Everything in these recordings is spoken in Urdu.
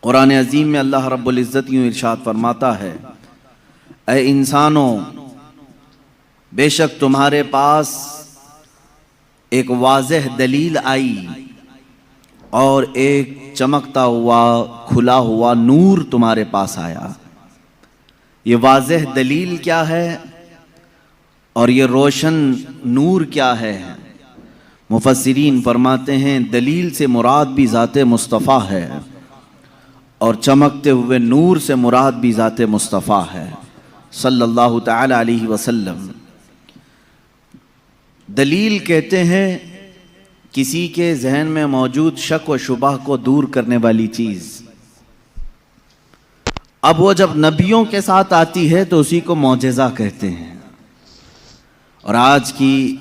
قرآن عظیم میں اللہ رب العزت یوں ارشاد فرماتا ہے، اے انسانوں، بے شک تمہارے پاس ایک واضح دلیل آئی اور ایک چمکتا ہوا کھلا ہوا نور تمہارے پاس آیا۔ یہ واضح دلیل کیا ہے اور یہ روشن نور کیا ہے؟ مفسرین فرماتے ہیں دلیل سے مراد بھی ذات مصطفیٰ ہے اور چمکتے ہوئے نور سے مراد بھی ذات مصطفیٰ ہے صلی اللہ تعالی علیہ وسلم۔ دلیل کہتے ہیں کسی کے ذہن میں موجود شک و شبہ کو دور کرنے والی چیز۔ اب وہ جب نبیوں کے ساتھ آتی ہے تو اسی کو معجزہ کہتے ہیں، اور آج کی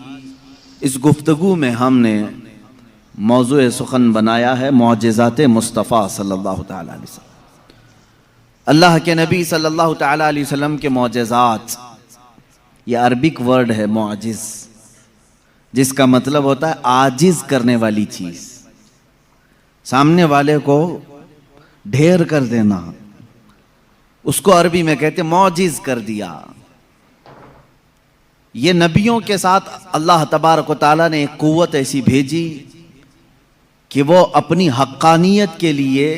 اس گفتگو میں ہم نے موضوع سخن بنایا ہے معجزات مصطفیٰ صلی اللہ تعالی علیہ وسلم۔ اللہ کے نبی صلی اللہ تعالی علیہ وسلم کے معجزات، یہ عربک ورڈ ہے معجز، جس کا مطلب ہوتا ہے عاجز کرنے والی چیز، سامنے والے کو ڈھیر کر دینا، اس کو عربی میں کہتے معجز کر دیا۔ یہ نبیوں کے ساتھ اللہ تبارک و تعالیٰ نے ایک قوت ایسی بھیجی کہ وہ اپنی حقانیت کے لیے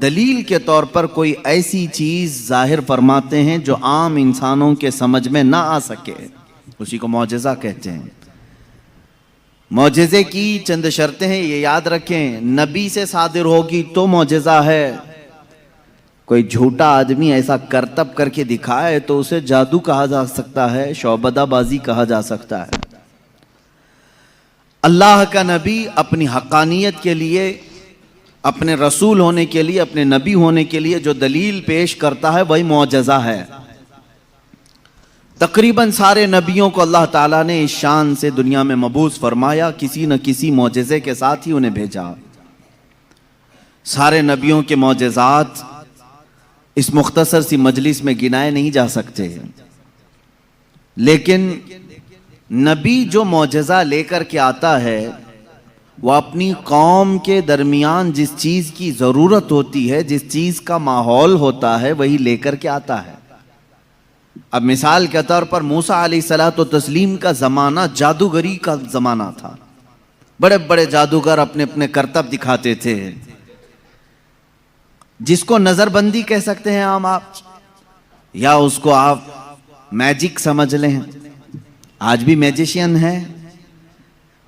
دلیل کے طور پر کوئی ایسی چیز ظاہر فرماتے ہیں جو عام انسانوں کے سمجھ میں نہ آ سکے، اسی کو معجزہ کہتے ہیں۔ معجزے کی چند شرطیں ہیں، یہ یاد رکھیں، نبی سے صادر ہوگی تو معجزہ ہے۔ کوئی جھوٹا آدمی ایسا کرتب کر کے دکھائے تو اسے جادو کہا جا سکتا ہے، شعبدہ بازی کہا جا سکتا ہے۔ اللہ کا نبی اپنی حقانیت کے لیے، اپنے رسول ہونے کے لیے، اپنے نبی ہونے کے لیے جو دلیل پیش کرتا ہے وہی معجزہ ہے۔ تقریباً سارے نبیوں کو اللہ تعالیٰ نے اس شان سے دنیا میں مبعوث فرمایا، کسی نہ کسی معجزے کے ساتھ ہی انہیں بھیجا۔ سارے نبیوں کے معجزات اس مختصر سی مجلس میں گنائے نہیں جا سکتے، لیکن نبی جو معجزہ لے کر کے آتا ہے وہ اپنی قوم کے درمیان جس چیز کی ضرورت ہوتی ہے، جس چیز کا ماحول ہوتا ہے، وہی لے کر کے آتا ہے۔ اب مثال کے طور پر موسیٰ علیہ الصلوۃ والتسلیم کا زمانہ جادوگری کا زمانہ تھا، بڑے بڑے جادوگر اپنے اپنے کرتب دکھاتے تھے، جس کو نظر بندی کہہ سکتے ہیں عام آپ، یا اس کو آپ میجک سمجھ لیں۔ آج بھی میجیشین ہے،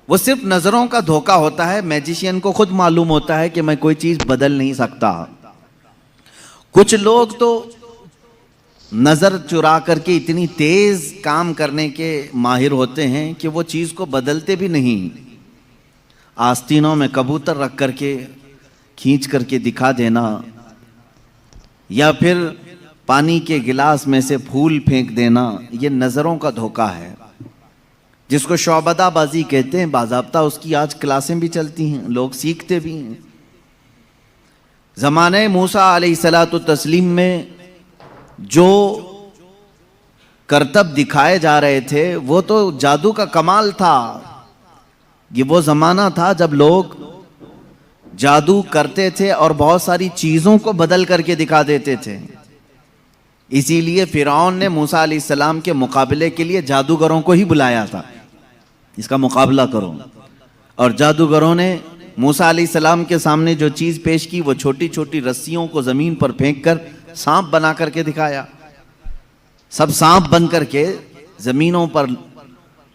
وہ صرف نظروں کا دھوکہ ہوتا ہے، میجیشین کو خود معلوم ہوتا ہے کہ میں کوئی چیز بدل نہیں سکتا۔ کچھ لوگ تو نظر چرا کر کے اتنی تیز کام کرنے کے ماہر ہوتے ہیں کہ وہ چیز کو بدلتے بھی نہیں، آستینوں میں کبوتر رکھ کر کے کھینچ کر کے دکھا دینا، یا پھر پانی کے گلاس میں سے پھول پھینک دینا، یہ نظروں کا دھوکہ ہے، جس کو شعبدہ بازی کہتے ہیں۔ باضابطہ اس کی آج کلاسیں بھی چلتی ہیں، لوگ سیکھتے بھی ہیں۔ زمانہ موسیٰ علیہ الصلوۃ والتسلیم میں جو کرتب دکھائے جا رہے تھے وہ تو جادو کا کمال تھا۔ یہ وہ زمانہ تھا جب لوگ جادو کرتے تھے اور بہت ساری چیزوں کو بدل کر کے دکھا دیتے تھے۔ اسی لیے فرعون نے موسیٰ علیہ السلام کے مقابلے کے لیے جادوگروں کو ہی بلایا تھا، اس کا مقابلہ کرو، اور جادوگروں نے موسیٰ علیہ السلام کے سامنے جو چیز پیش کی وہ چھوٹی چھوٹی رسیوں کو زمین پر پھینک کر سانپ بنا کر کے دکھایا۔ سب سانپ بن کر کے زمینوں پر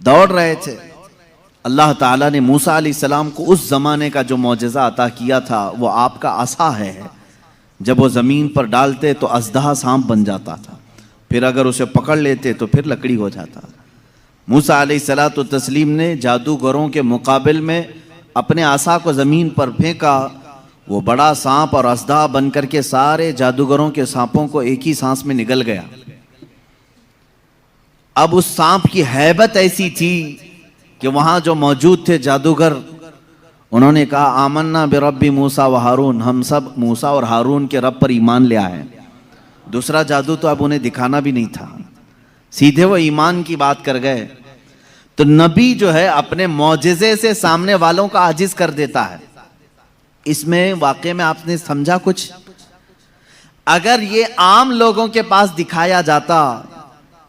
دوڑ رہے تھے۔ اللہ تعالیٰ نے موسیٰ علیہ السلام کو اس زمانے کا جو معجزہ عطا کیا تھا وہ آپ کا عصا ہے، جب وہ زمین پر ڈالتے تو اژدہا سانپ بن جاتا تھا، پھر اگر اسے پکڑ لیتے تو پھر لکڑی ہو جاتا۔ موسیٰ علیہ الصلوۃ والتسلیم نے جادوگروں کے مقابل میں اپنے عصا کو زمین پر پھینکا، وہ بڑا سانپ اور اژدہا بن کر کے سارے جادوگروں کے سانپوں کو ایک ہی سانس میں نگل گیا۔ اب اس سانپ کی ہیبت ایسی تھی کہ وہاں جو موجود تھے جادوگر، انہوں نے کہا آمنا برب موسیٰ و ہارون، ہم سب موسیٰ اور ہارون کے رب پر ایمان لے آئے۔ دوسرا جادو تو اب انہیں دکھانا بھی نہیں تھا، سیدھے وہ ایمان کی بات کر گئے۔ تو نبی جو ہے اپنے معجزے سے سامنے والوں کا عاجز کر دیتا ہے۔ اس میں واقعے میں آپ نے سمجھا کچھ اگر یہ عام لوگوں کے پاس دکھایا جاتا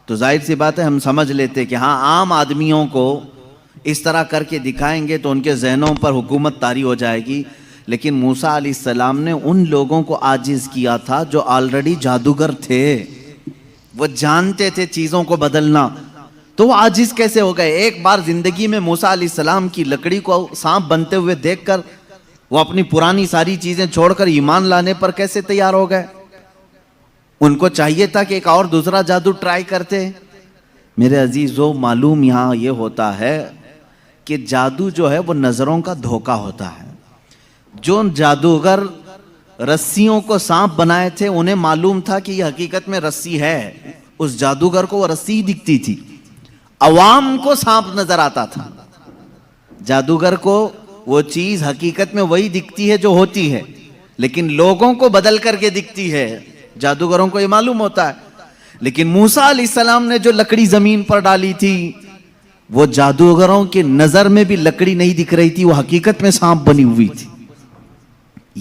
تو ظاہر سی بات ہے ہم سمجھ لیتے کہ ہاں عام آدمیوں کو اس طرح کر کے دکھائیں گے تو ان کے ذہنوں پر حکومت طاری ہو جائے گی. لیکن موسیٰ علیہ السلام نے ان لوگوں کو عاجز کیا تھا جو آلریڈی جادوگر تھے, وہ جانتے تھے چیزوں کو بدلنا, تو وہ عاجز کیسے ہو گئے؟ ایک بار زندگی میں موسیٰ علیہ السلام کی لکڑی کو سانپ بنتے ہوئے دیکھ کر وہ اپنی پرانی ساری چیزیں چھوڑ کر ایمان لانے پر کیسے تیار ہو گئے؟ ان کو چاہیے تھا کہ ایک اور دوسرا جادو ٹرائی کرتے. میرے عزیزو, معلوم یہاں یہ ہوتا ہے کہ جادو جو ہے وہ نظروں کا دھوکہ ہوتا ہے. جو جادوگر رسیوں کو سانپ بنائے تھے انہیں معلوم تھا کہ یہ حقیقت میں رسی ہے, اس جادوگر کو وہ رسی دکھتی تھی, عوام کو سانپ نظر آتا تھا. جادوگر کو وہ چیز حقیقت میں وہی دکھتی ہے جو ہوتی ہے, لیکن لوگوں کو بدل کر کے دکھتی ہے. جادوگروں کو یہ معلوم ہوتا ہے. لیکن موسیٰ علیہ السلام نے جو لکڑی زمین پر ڈالی تھی وہ جادوگروں کے نظر میں بھی لکڑی نہیں دکھ رہی تھی, وہ حقیقت میں سانپ بنی ہوئی تھی.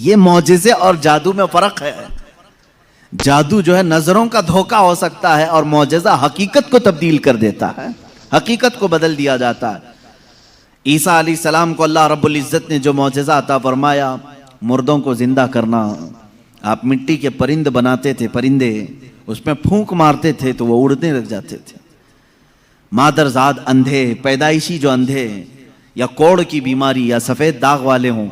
یہ معجزے اور جادو میں فرق ہے. جادو جو ہے نظروں کا دھوکہ ہو سکتا ہے اور معجزہ حقیقت کو تبدیل کر دیتا ہے, حقیقت کو بدل دیا جاتا ہے. عیسیٰ علیہ السلام کو اللہ رب العزت نے جو معجزہ عطا فرمایا, مردوں کو زندہ کرنا. آپ مٹی کے پرند بناتے تھے, پرندے, اس میں پھونک مارتے تھے تو وہ اڑنے لگ جاتے تھے. مادرزاد اندھے, پیدائشی جو اندھے یا کوڑ کی بیماری یا سفید داغ والے ہوں,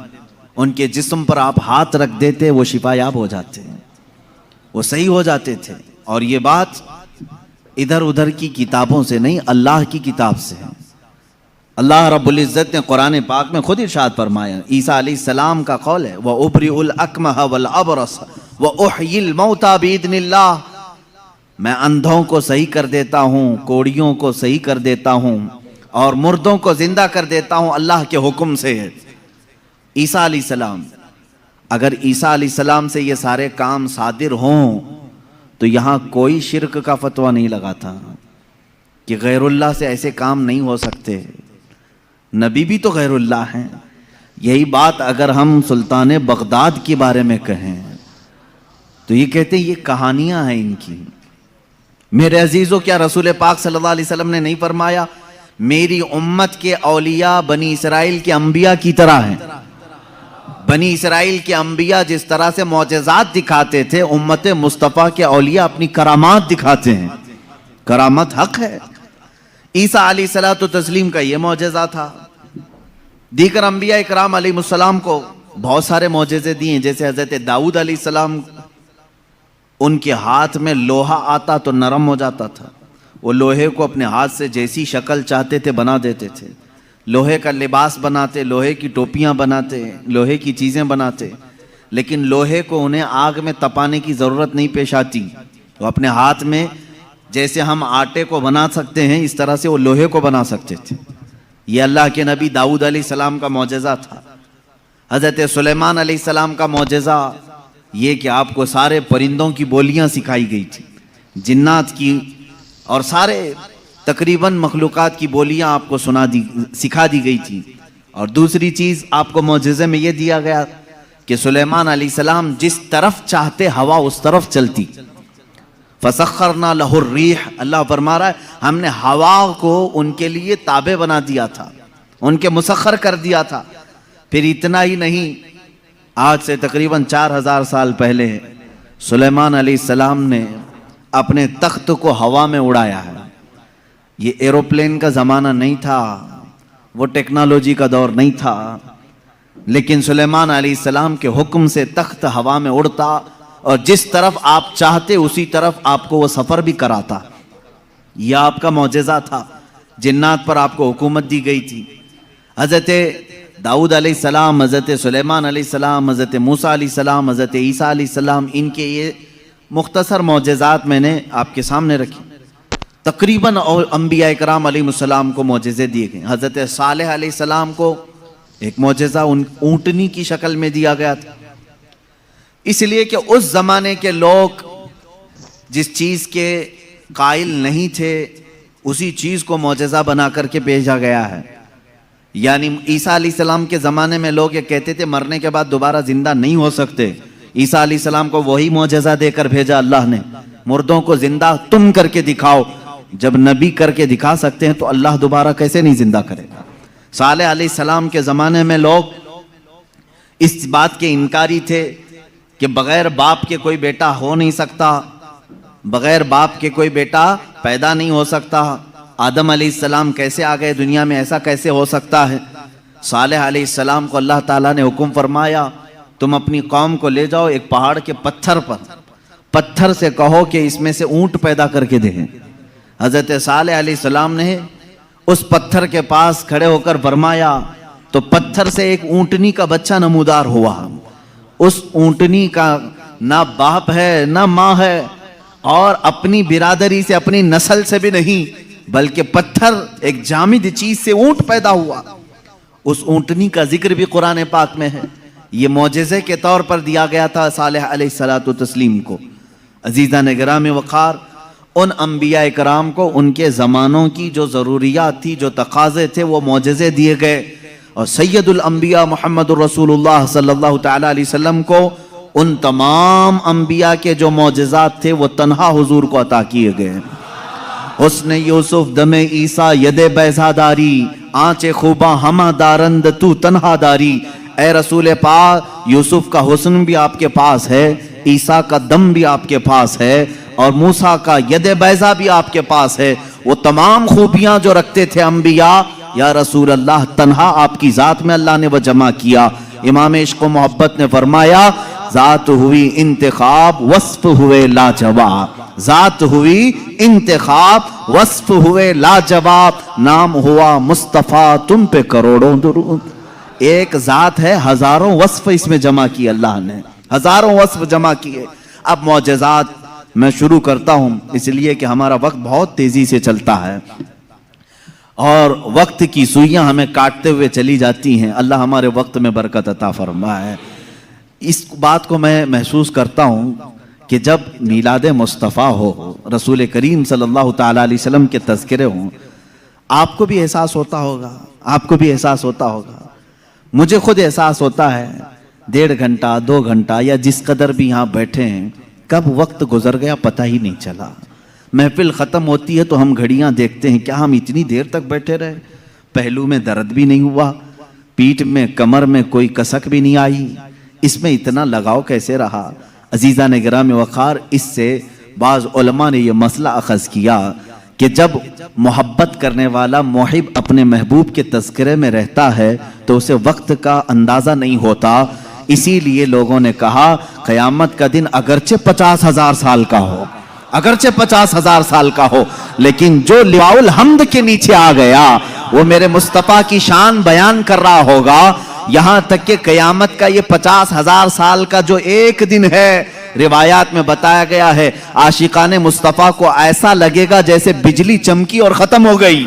ان کے جسم پر آپ ہاتھ رکھ دیتے وہ شفا یاب ہو جاتے ہیں, وہ صحیح ہو جاتے تھے. اور یہ بات ادھر ادھر کی کتابوں سے نہیں, اللہ کی کتاب سے ہے. اللہ رب العزت نے قرآن پاک میں خود ارشاد فرمایا, عیسیٰ علیہ السلام کا قول ہے, وَأُبْرِئُ الْأَكْمَحَ وَالْأَبْرَصَ وَأُحْيِي الْمَوْتَى بِإِذْنِ اللَّهِ, میں اندھوں کو صحیح کر دیتا ہوں, کوڑیوں کو صحیح کر دیتا ہوں, اور مردوں کو زندہ کر دیتا ہوں اللہ کے حکم سے. عیسیٰ علیہ السلام, اگر عیسیٰ علیہ السلام سے یہ سارے کام صادر ہوں تو یہاں کوئی شرک کا فتویٰ نہیں لگا تھا کہ غیر اللہ سے ایسے کام نہیں ہو سکتے. نبی بھی تو غیر اللہ ہیں. یہی بات اگر ہم سلطان بغداد کے بارے میں کہیں تو یہ کہتے ہیں یہ کہانیاں ہیں ان کی. میرے عزیزو, کیا رسول پاک صلی اللہ علیہ وسلم نے نہیں فرمایا میری امت کے اولیاء بنی اسرائیل کے انبیاء کی طرح ہیں؟ بنی اسرائیل کے انبیاء جس طرح سے معجزات دکھاتے تھے, امت مصطفیٰ کے اولیاء اپنی کرامات دکھاتے ہیں. کرامت حق ہے. عیسیٰ علیہ الصلوۃ والتسلیم کا یہ معجزہ تھا. دیگر انبیاء اکرام علیہ السلام کو بہت سارے معجزے دیے, جیسے حضرت داؤد علیہ السلام, ان کے ہاتھ میں لوہا آتا تو نرم ہو جاتا تھا. وہ لوہے کو اپنے ہاتھ سے جیسی شکل چاہتے تھے بنا دیتے تھے. لوہے کا لباس بناتے, لوہے کی ٹوپیاں بناتے, لوہے کی چیزیں بناتے. لیکن لوہے کو انہیں آگ میں تپانے کی ضرورت نہیں پیش آتی. وہ اپنے ہاتھ میں جیسے ہم آٹے کو بنا سکتے ہیں اس طرح سے وہ لوہے کو بنا سکتے تھے. یہ اللہ کے نبی داؤد علیہ السلام کا معجزہ تھا. حضرت سلیمان علیہ السلام کا معجزہ یہ کہ آپ کو سارے پرندوں کی بولیاں سکھائی گئی تھی, جنات کی اور سارے تقریباً مخلوقات کی بولیاں آپ کو سکھا دی گئی تھی. اور دوسری چیز آپ کو معجزے میں یہ دیا گیا کہ سلیمان علیہ السلام جس طرف چاہتے ہوا اس طرف چلتی. فَسَخَّرْنَا لَهُ الرِّيحَ, اللہ فرما رہا ہے ہم نے ہوا کو ان کے لیے تابع بنا دیا تھا, ان کے مسخر کر دیا تھا. پھر اتنا ہی نہیں, آج سے تقریباً 4000 سال پہلے سلیمان علیہ السلام نے اپنے تخت کو ہوا میں اڑایا ہے. یہ ایروپلین کا زمانہ نہیں تھا, وہ ٹیکنالوجی کا دور نہیں تھا, لیکن سلیمان علیہ السلام کے حکم سے تخت ہوا میں اڑتا اور جس طرف آپ چاہتے اسی طرف آپ کو وہ سفر بھی کراتا. یہ آپ کا معجزہ تھا. جنات پر آپ کو حکومت دی گئی تھی. حضرت داؤد علیہ السلام, حضرت سلیمان علیہ السلام, حضرت موسیٰ علیہ السلام, حضرت عیسیٰ علیہ السلام, ان کے یہ مختصر معجزات میں نے آپ کے سامنے رکھی. تقریباً انبیاء اکرام علیہ السلام کو معجزے دیے گئے. حضرت صالح علیہ السلام کو ایک معجزہ اونٹنی کی شکل میں دیا گیا تھا, اس لیے کہ اس زمانے کے لوگ جس چیز کے قائل نہیں تھے اسی چیز کو معجزہ بنا کر کے بھیجا گیا ہے. یعنی عیسیٰ علیہ السلام کے زمانے میں لوگ یہ کہتے تھے مرنے کے بعد دوبارہ زندہ نہیں ہو سکتے, عیسیٰ علیہ السلام کو وہی معجزہ دے کر بھیجا اللہ نے، مردوں کو زندہ تم کر کے دکھاؤ۔ جب نبی کر کے دکھا سکتے ہیں تو اللہ دوبارہ کیسے نہیں زندہ کرے گا؟ صالح علیہ السلام کے زمانے میں لوگ اس بات کے انکاری تھے کہ بغیر باپ کے کوئی بیٹا ہو نہیں سکتا، بغیر باپ کے کوئی بیٹا پیدا نہیں ہو سکتا، آدم علیہ السلام کیسے آ گئے دنیا میں، ایسا کیسے ہو سکتا ہے؟ صالح علیہ السلام کو اللہ تعالیٰ نے حکم فرمایا تم اپنی قوم کو لے جاؤ ایک پہاڑ کے پتھر پر، پتھر سے کہو کہ اس میں سے اونٹ پیدا کر کے دیں۔ حضرت صالح علیہ السلام نے اس پتھر کے پاس کھڑے ہو کر فرمایا تو پتھر سے ایک اونٹنی کا بچہ نمودار ہوا۔ اس اونٹنی کا نہ باپ ہے نہ ماں ہے، اور اپنی برادری سے اپنی نسل سے بھی نہیں، بلکہ پتھر ایک جامد چیز سے اونٹ پیدا ہوا۔ اس اونٹنی کا ذکر بھی قرآن پاک میں ہے۔ یہ معجزے کے طور پر دیا گیا تھا صالح علیہ الصلوۃ والتسلیم کو۔ عزیزان گرامی وقار، ان انبیاء کرام کو ان کے زمانوں کی جو ضروریات تھی، جو تقاضے تھے، وہ معجزے دیے گئے، اور سید الانبیاء محمد الرسول اللہ صلی اللہ تعالی علیہ وسلم کو ان تمام انبیاء کے جو معجزات تھے وہ تنہا حضور کو عطا کیے گئے۔ حسن یوسف دم عیسیٰ ید بیضا داری، آنچ خوباں ہمہ دارند تو تنہا داری۔ اے رسول پاک، یوسف کا حسن بھی آپ کے پاس ہے، عیسیٰ کا دم بھی آپ کے پاس ہے، اور موسیٰ کا ید بیضا بھی آپ کے پاس ہے۔ وہ تمام خوبیاں جو رکھتے تھے انبیاء، یا رسول اللہ، تنہا آپ کی ذات میں اللہ نے وہ جمع کیا۔ امام عشق و محبت نے فرمایا ذات ہوئی انتخاب، وصف ہوئے لاجواب۔ ذات ہوئی انتخاب، وصف ہوئے لاجواب، نام ہوا مصطفیٰ تم پہ کروڑوں درود۔ ایک ذات ہے، ہزاروں وصف اس میں جمع کیے اللہ نے، ہزاروں وصف جمع کیے۔ اب معجزات میں شروع کرتا ہوں، اس لیے کہ ہمارا وقت بہت تیزی سے چلتا ہے اور وقت کی سوئیاں ہمیں کاٹتے ہوئے چلی جاتی ہیں۔ اللہ ہمارے وقت میں برکت عطا فرمائے۔ اس بات کو میں محسوس کرتا ہوں کہ جب میلاد مصطفیٰ ہو، رسول کریم صلی اللہ تعالیٰ علیہ وسلم کے تذکرے ہوں، آپ کو بھی احساس ہوتا ہوگا، آپ کو بھی احساس ہوتا ہوگا، مجھے خود احساس ہوتا ہے 1.5 گھنٹہ 2 گھنٹہ یا جس قدر بھی یہاں بیٹھے ہیں، کب وقت گزر گیا پتہ ہی نہیں چلا۔ محفل ختم ہوتی ہے تو ہم گھڑیاں دیکھتے ہیں، کیا ہم اتنی دیر تک بیٹھے رہے؟ پہلو میں درد بھی نہیں ہوا، پیٹھ میں کمر میں کوئی کسک بھی نہیں آئی، اس میں اتنا لگاؤ کیسے رہا؟ عزیزان گرامی وقار، اس سے بعض علماء نے یہ مسئلہ اخذ کیا کہ جب محبت کرنے والا محب اپنے محبوب کے تذکرے میں رہتا ہے تو اسے وقت کا اندازہ نہیں ہوتا۔ اسی لیے لوگوں نے کہا قیامت کا دن اگرچہ 50,000 سال کا ہو، اگرچہ 50,000 سال کا ہو، لیکن جو لواء الحمد کے نیچے آ گیا وہ میرے مصطفیٰ کی شان بیان کر رہا ہوگا۔ یہاں تک کہ قیامت کا یہ 50,000 سال کا جو ایک دن ہے، روایات میں بتایا گیا ہے عاشقان مصطفیٰ کو ایسا لگے گا جیسے بجلی چمکی اور ختم ہو گئی۔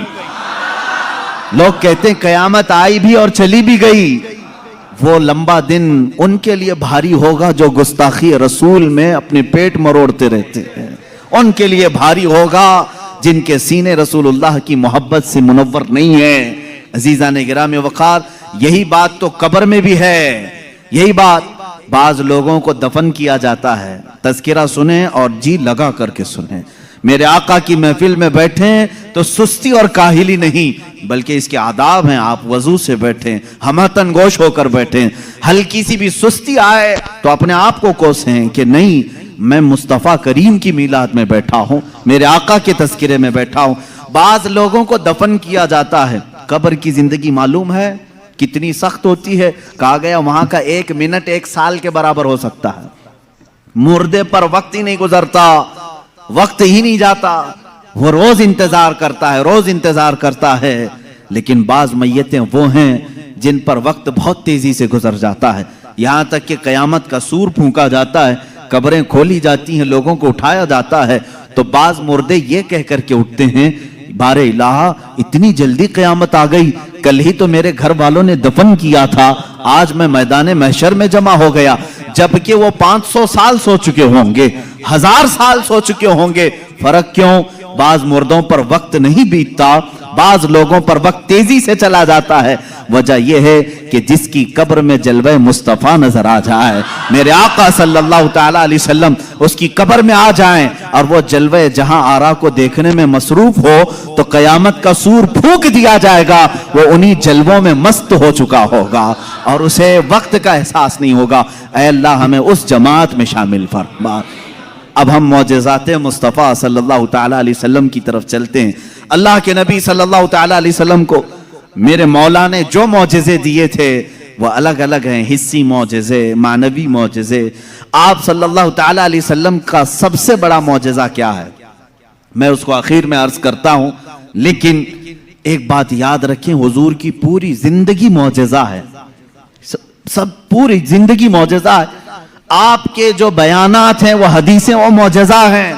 لوگ کہتے ہیں قیامت آئی بھی اور چلی بھی گئی۔ وہ لمبا دن ان کے لیے بھاری ہوگا جو گستاخی رسول میں اپنے پیٹ مروڑتے رہتے ہیں، ان کے لیے بھاری ہوگا جن کے سینے رسول اللہ کی محبت سے منور نہیں ہیں۔ عزیزان گرامی وقار، یہی بات تو قبر میں بھی ہے، یہی بات۔ بعض لوگوں کو دفن کیا جاتا ہے، تذکرہ سنیں اور جی لگا کر کے سنیں۔ میرے آقا کی محفل میں بیٹھیں تو سستی اور کاہلی نہیں، بلکہ اس کے آداب ہیں، آپ وضو سے بیٹھیں، ہمتن گوش ہو کر بیٹھیں۔ ہلکی سی بھی سستی آئے تو اپنے آپ کو کوسیں کہ نہیں، میں مصطفیٰ کریم کی میلاد میں بیٹھا ہوں، میرے آقا کے تذکرے میں بیٹھا ہوں۔ بعض لوگوں کو دفن کیا جاتا ہے، قبر کی زندگی معلوم ہے کتنی سخت ہوتی ہے؟ کہا گیا وہاں کا 1 منٹ 1 سال کے برابر ہو سکتا ہے۔ مردے پر وقت ہی نہیں گزرتا، وقت ہی نہیں جاتا، وہ روز انتظار کرتا ہے، روز انتظار کرتا ہے۔ لیکن بعض میتیں وہ ہیں جن پر وقت بہت تیزی سے گزر جاتا ہے، یہاں تک کہ قیامت کا سور پھونکا جاتا ہے، قبریں کھولی جاتی ہیں، لوگوں کو اٹھایا جاتا ہے، تو بعض مردے یہ کہہ کر کے اٹھتے ہیں بار الہ اتنی جلدی قیامت آ گئی، کل ہی تو میرے گھر والوں نے دفن کیا تھا، آج میں میدان محشر میں جمع ہو گیا، جبکہ وہ 500 سال سو چکے ہوں گے، 1000 سال سو چکے ہوں گے۔ فرق کیوں؟ بعض مردوں پر وقت نہیں بیتتا، بعض لوگوں پر وقت تیزی سے چلا جاتا ہے۔ وجہ یہ ہے کہ جس کی قبر میں جلوہ مصطفیٰ نظر آ جائے، میرے آقا صلی اللہ تعالیٰ علیہ وسلم اس کی قبر میں آ جائیں اور وہ جلوہ جہاں آرا کو دیکھنے میں مصروف ہو تو قیامت کا سور پھونک دیا جائے گا، وہ انہی جلووں میں مست ہو چکا ہوگا اور اسے وقت کا احساس نہیں ہوگا۔ اے اللہ ہمیں اس جماعت میں شامل فرما۔ اب ہم معجزات مصطفیٰ صلی اللہ تعالیٰ علیہ وسلم کی طرف چلتے ہیں۔ اللہ کے نبی صلی اللہ تعالیٰ علیہ وسلم کو میرے مولا نے جو معجزے دیے تھے وہ الگ الگ ہیں، حسی معجزے، معنوی معجزے۔ آپ صلی اللہ تعالیٰ علیہ وسلم کا سب سے بڑا معجزہ کیا ہے؟ میں اس کو آخر میں عرض کرتا ہوں، لیکن ایک بات یاد رکھیں، حضور کی پوری زندگی معجزہ ہے، سب پوری زندگی معجزہ ہے۔ آپ کے جو بیانات ہیں وہ حدیثیں وہ معجزہ ہیں۔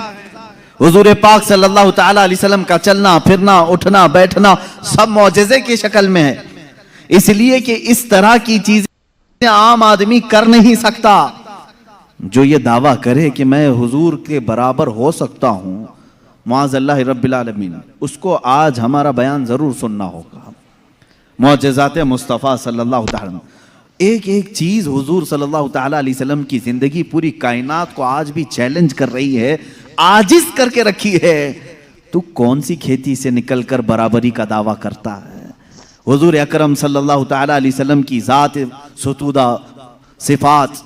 حضور پاک صلی اللہ تعالیٰ علیہ وسلم کا چلنا پھرنا اٹھنا بیٹھنا سب معجزے کی شکل میں ہے، اس لیے کہ اس طرح کی چیزیں عام آدمی کر نہیں سکتا۔ جو یہ دعویٰ کرے کہ میں حضور کے برابر ہو سکتا ہوں معاذ اللہ رب العالمین، اس کو آج ہمارا بیان ضرور سننا ہوگا۔ معجزات مصطفیٰ صلی اللہ تعالیٰ عنہ، ایک ایک چیز حضور صلی اللہ تعالیٰ علیہ وسلم کی زندگی پوری کائنات کو آج بھی چیلنج کر رہی ہے، عاجز کر کے رکھی ہے۔ تو کون سی کھیتی سے نکل کر برابری کا دعویٰ کرتا ہے؟ حضور اکرم صلی اللہ تعالیٰ علیہ وسلم کی ذات ستودہ صفات،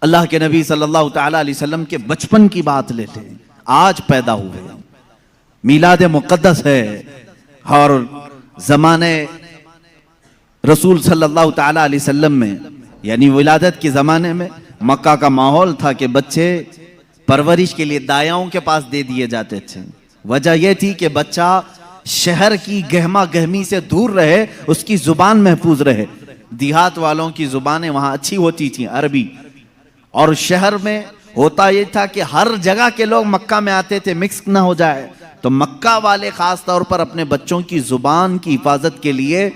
اللہ کے نبی صلی اللہ تعالیٰ علیہ وسلم کے بچپن کی بات لیتے ہیں، آج پیدا ہوئے، میلاد مقدس ہے، اور زمانے رسول صلی اللہ تعالیٰ علیہ وسلم میں یعنی ولادت کے زمانے میں مکہ کا ماحول تھا کہ بچے پرورش کے لیے دایاؤں کے پاس دے دیے جاتے تھے۔ وجہ یہ تھی کہ بچہ شہر کی گہما گہمی سے دور رہے، اس کی زبان محفوظ رہے۔ دیہات والوں کی زبانیں وہاں اچھی ہوتی تھیں، عربی، اور شہر میں ہوتا یہ تھا کہ ہر جگہ کے لوگ مکہ میں آتے تھے، مکس نہ ہو جائے، تو مکہ والے خاص طور پر اپنے بچوں کی زبان کی حفاظت کے لیے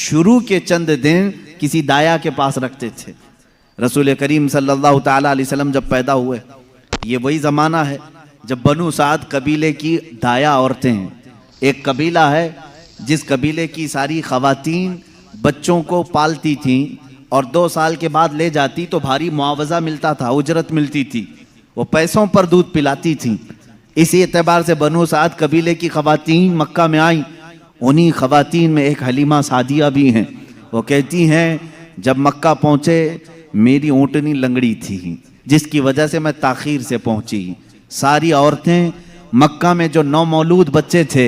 شروع کے چند دن کسی دایا کے پاس رکھتے تھے۔ رسول کریم صلی اللہ تعالیٰ علیہ وسلم جب پیدا ہوئے، یہ وہی زمانہ ہے جب بنو سعد قبیلے کی دایا عورتیں ہیں۔ ایک قبیلہ ہے جس قبیلے کی ساری خواتین بچوں کو پالتی تھیں اور 2 سال کے بعد لے جاتی تو بھاری معاوضہ ملتا تھا، اجرت ملتی تھی، وہ پیسوں پر دودھ پلاتی تھیں۔ اسی اعتبار سے بنو سعد قبیلے کی خواتین مکہ میں آئیں۔ انہی خواتین میں ایک حلیمہ سعدیہ بھی ہیں، وہ کہتی ہیں جب مکہ پہنچے میری اونٹنی لنگڑی تھی جس کی وجہ سے میں تاخیر سے پہنچی۔ ساری عورتیں مکہ میں جو نومولود بچے تھے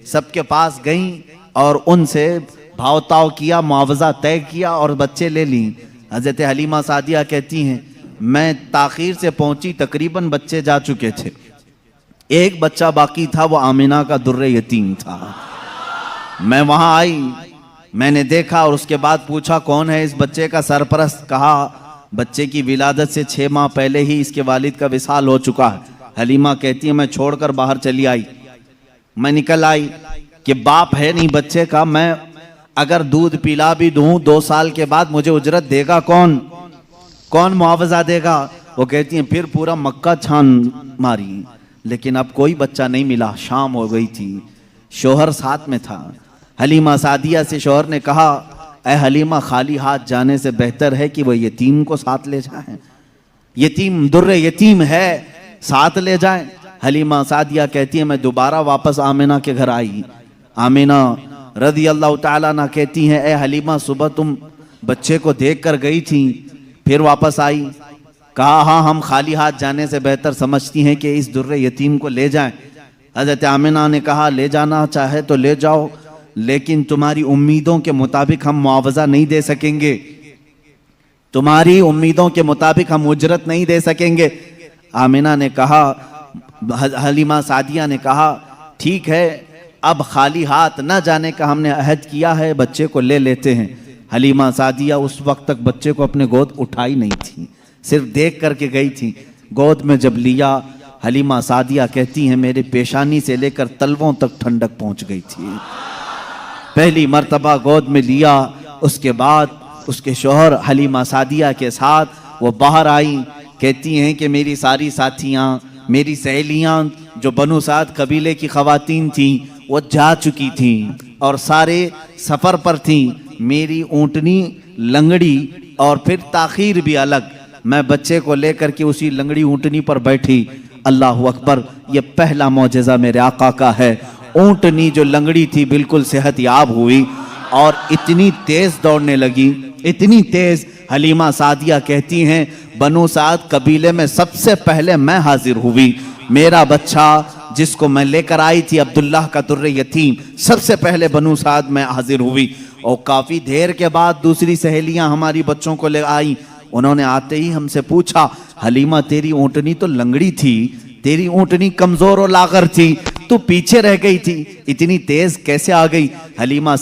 سب کے پاس گئیں اور ان سے بھاؤ تاؤ کیا، معاوضہ طے کیا اور بچے لے لیں۔ حضرت حلیمہ سعدیہ کہتی ہیں میں تاخیر سے پہنچی، تقریباً بچے جا چکے تھے، ایک بچہ باقی تھا، وہ آمنہ کا در یتیم تھا۔ میں وہاں آئی، میں نے دیکھا اور اس کے بعد پوچھا کون ہے اس بچے کا سرپرست؟ کہا بچے کی ولادت سے 6 ماہ پہلے ہی اس کے والد کا وصال ہو چکا ہے۔ حلیمہ کہتی ہے میں چھوڑ کر باہر چلی آئی، میں نکل آئی کہ باپ ہے نہیں بچے کا، میں اگر دودھ پلا بھی دوں 2 سال کے بعد مجھے اجرت دے گا کون معاوضہ دے گا؟ وہ کہتی ہیں پھر پورا مکہ چھان ماری لیکن اب کوئی بچہ نہیں ملا۔ شام ہو گئی تھی، شوہر ساتھ میں تھا۔ حلیمہ سعدیہ سے شوہر نے کہا اے حلیمہ خالی ہاتھ جانے سے بہتر ہے کہ وہ یتیم کو ساتھ لے جائیں، یتیم در یتیم ہے، ساتھ لے جائیں۔ حلیمہ سعدیہ کہتی ہے میں دوبارہ واپس آمنہ کے گھر آئی۔ آمنہ رضی اللہ تعالیٰ عنہ کہتی ہیں اے حلیمہ صبح تم بچے کو دیکھ کر گئی تھی پھر واپس آئی؟ کہا ہاں ہم خالی ہاتھ جانے سے بہتر سمجھتی ہیں کہ اس در یتیم کو لے جائیں۔ حضرت آمنہ نے کہا لے جانا چاہے تو لے جاؤ، لیکن تمہاری امیدوں کے مطابق ہم معاوضہ نہیں دے سکیں گے، تمہاری امیدوں کے مطابق ہم اجرت نہیں دے سکیں گے۔ آمنہ نے کہا، حلیمہ سعدیہ نے کہا ٹھیک ہے اب خالی ہاتھ نہ جانے کا ہم نے عہد کیا ہے، بچے کو لے لیتے ہیں۔ حلیمہ سعدیہ اس وقت تک بچے کو اپنے گود اٹھائی نہیں تھی، صرف دیکھ کر کے گئی تھی۔ گود میں جب لیا، حلیمہ سعدیہ کہتی ہیں میرے پیشانی سے لے کر تلووں تک ٹھنڈک پہنچ گئی تھی۔ پہلی مرتبہ گود میں لیا، اس کے بعد اس کے شوہر حلیمہ سعدیہ کے ساتھ وہ باہر آئیں، کہتی ہیں کہ میری ساری ساتھیاں، میری سہیلیاں جو بنو سعد قبیلے کی خواتین تھیں وہ جا چکی تھیں اور سارے سفر پر تھیں، میری اونٹنی لنگڑی اور پھر تاخیر بھی الگ، میں بچے کو لے کر کے اسی لنگڑی اونٹنی پر بیٹھی۔ اللہ اکبر، یہ پہلا معجزہ میرے آقا کا ہے۔ اونٹنی جو لنگڑی تھی بالکل صحت یاب ہوئی اور اتنی تیز دوڑنے لگی، اتنی تیز۔ حلیمہ سعدیہ کہتی ہیں بنو سعد قبیلے میں سب سے پہلے میں حاضر ہوئی، میرا بچہ جس کو میں لے کر آئی تھی عبداللہ کا در یتیم، سب سے پہلے بنو سعد میں حاضر ہوئی۔ اور کافی دیر کے بعد دوسری سہیلیاں ہماری بچوں کو لے آئیں، انہوں نے آتے ہی ہم سے پوچھا حلیمہ تیری اونٹنی تو لنگڑی تھی، تیری اونٹنی کمزور و لاغر تھی، تو پیچھے رہ گئی تھی، اتنی تیز کیسے آ گئی؟ حلیمہ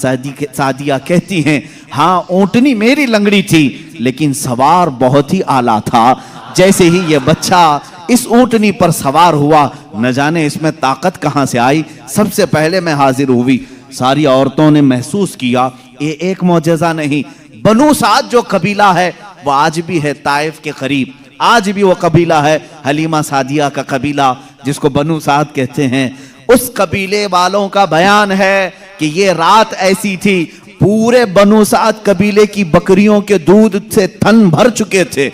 سعدیہ کہتی ہیں ہاں اونٹنی میری لنگڑی تھی لیکن سوار بہت ہی اعلیٰ تھا۔ جیسے ہی یہ بچہ اس اونٹنی پر سوار ہوا، نہ جانے اس میں طاقت کہاں سے آئی، سب سے پہلے میں حاضر ہوئی۔ ساری عورتوں نے محسوس کیا یہ ایک معجزہ نہیں، بنو سعد جو قبیلہ ہے وہ آج بھی ہے طائف کے قریب، آج بھی وہ قبیلہ ہے حلیمہ سعدیہ کا قبیلہ جس کو بنو سعد کہتے ہیں۔ اس قبیلے والوں کا بیان ہے کہ یہ رات ایسی تھی، پورے بنو سعد قبیلے کی بکریوں کے دودھ سے تھن بھر چکے تھے،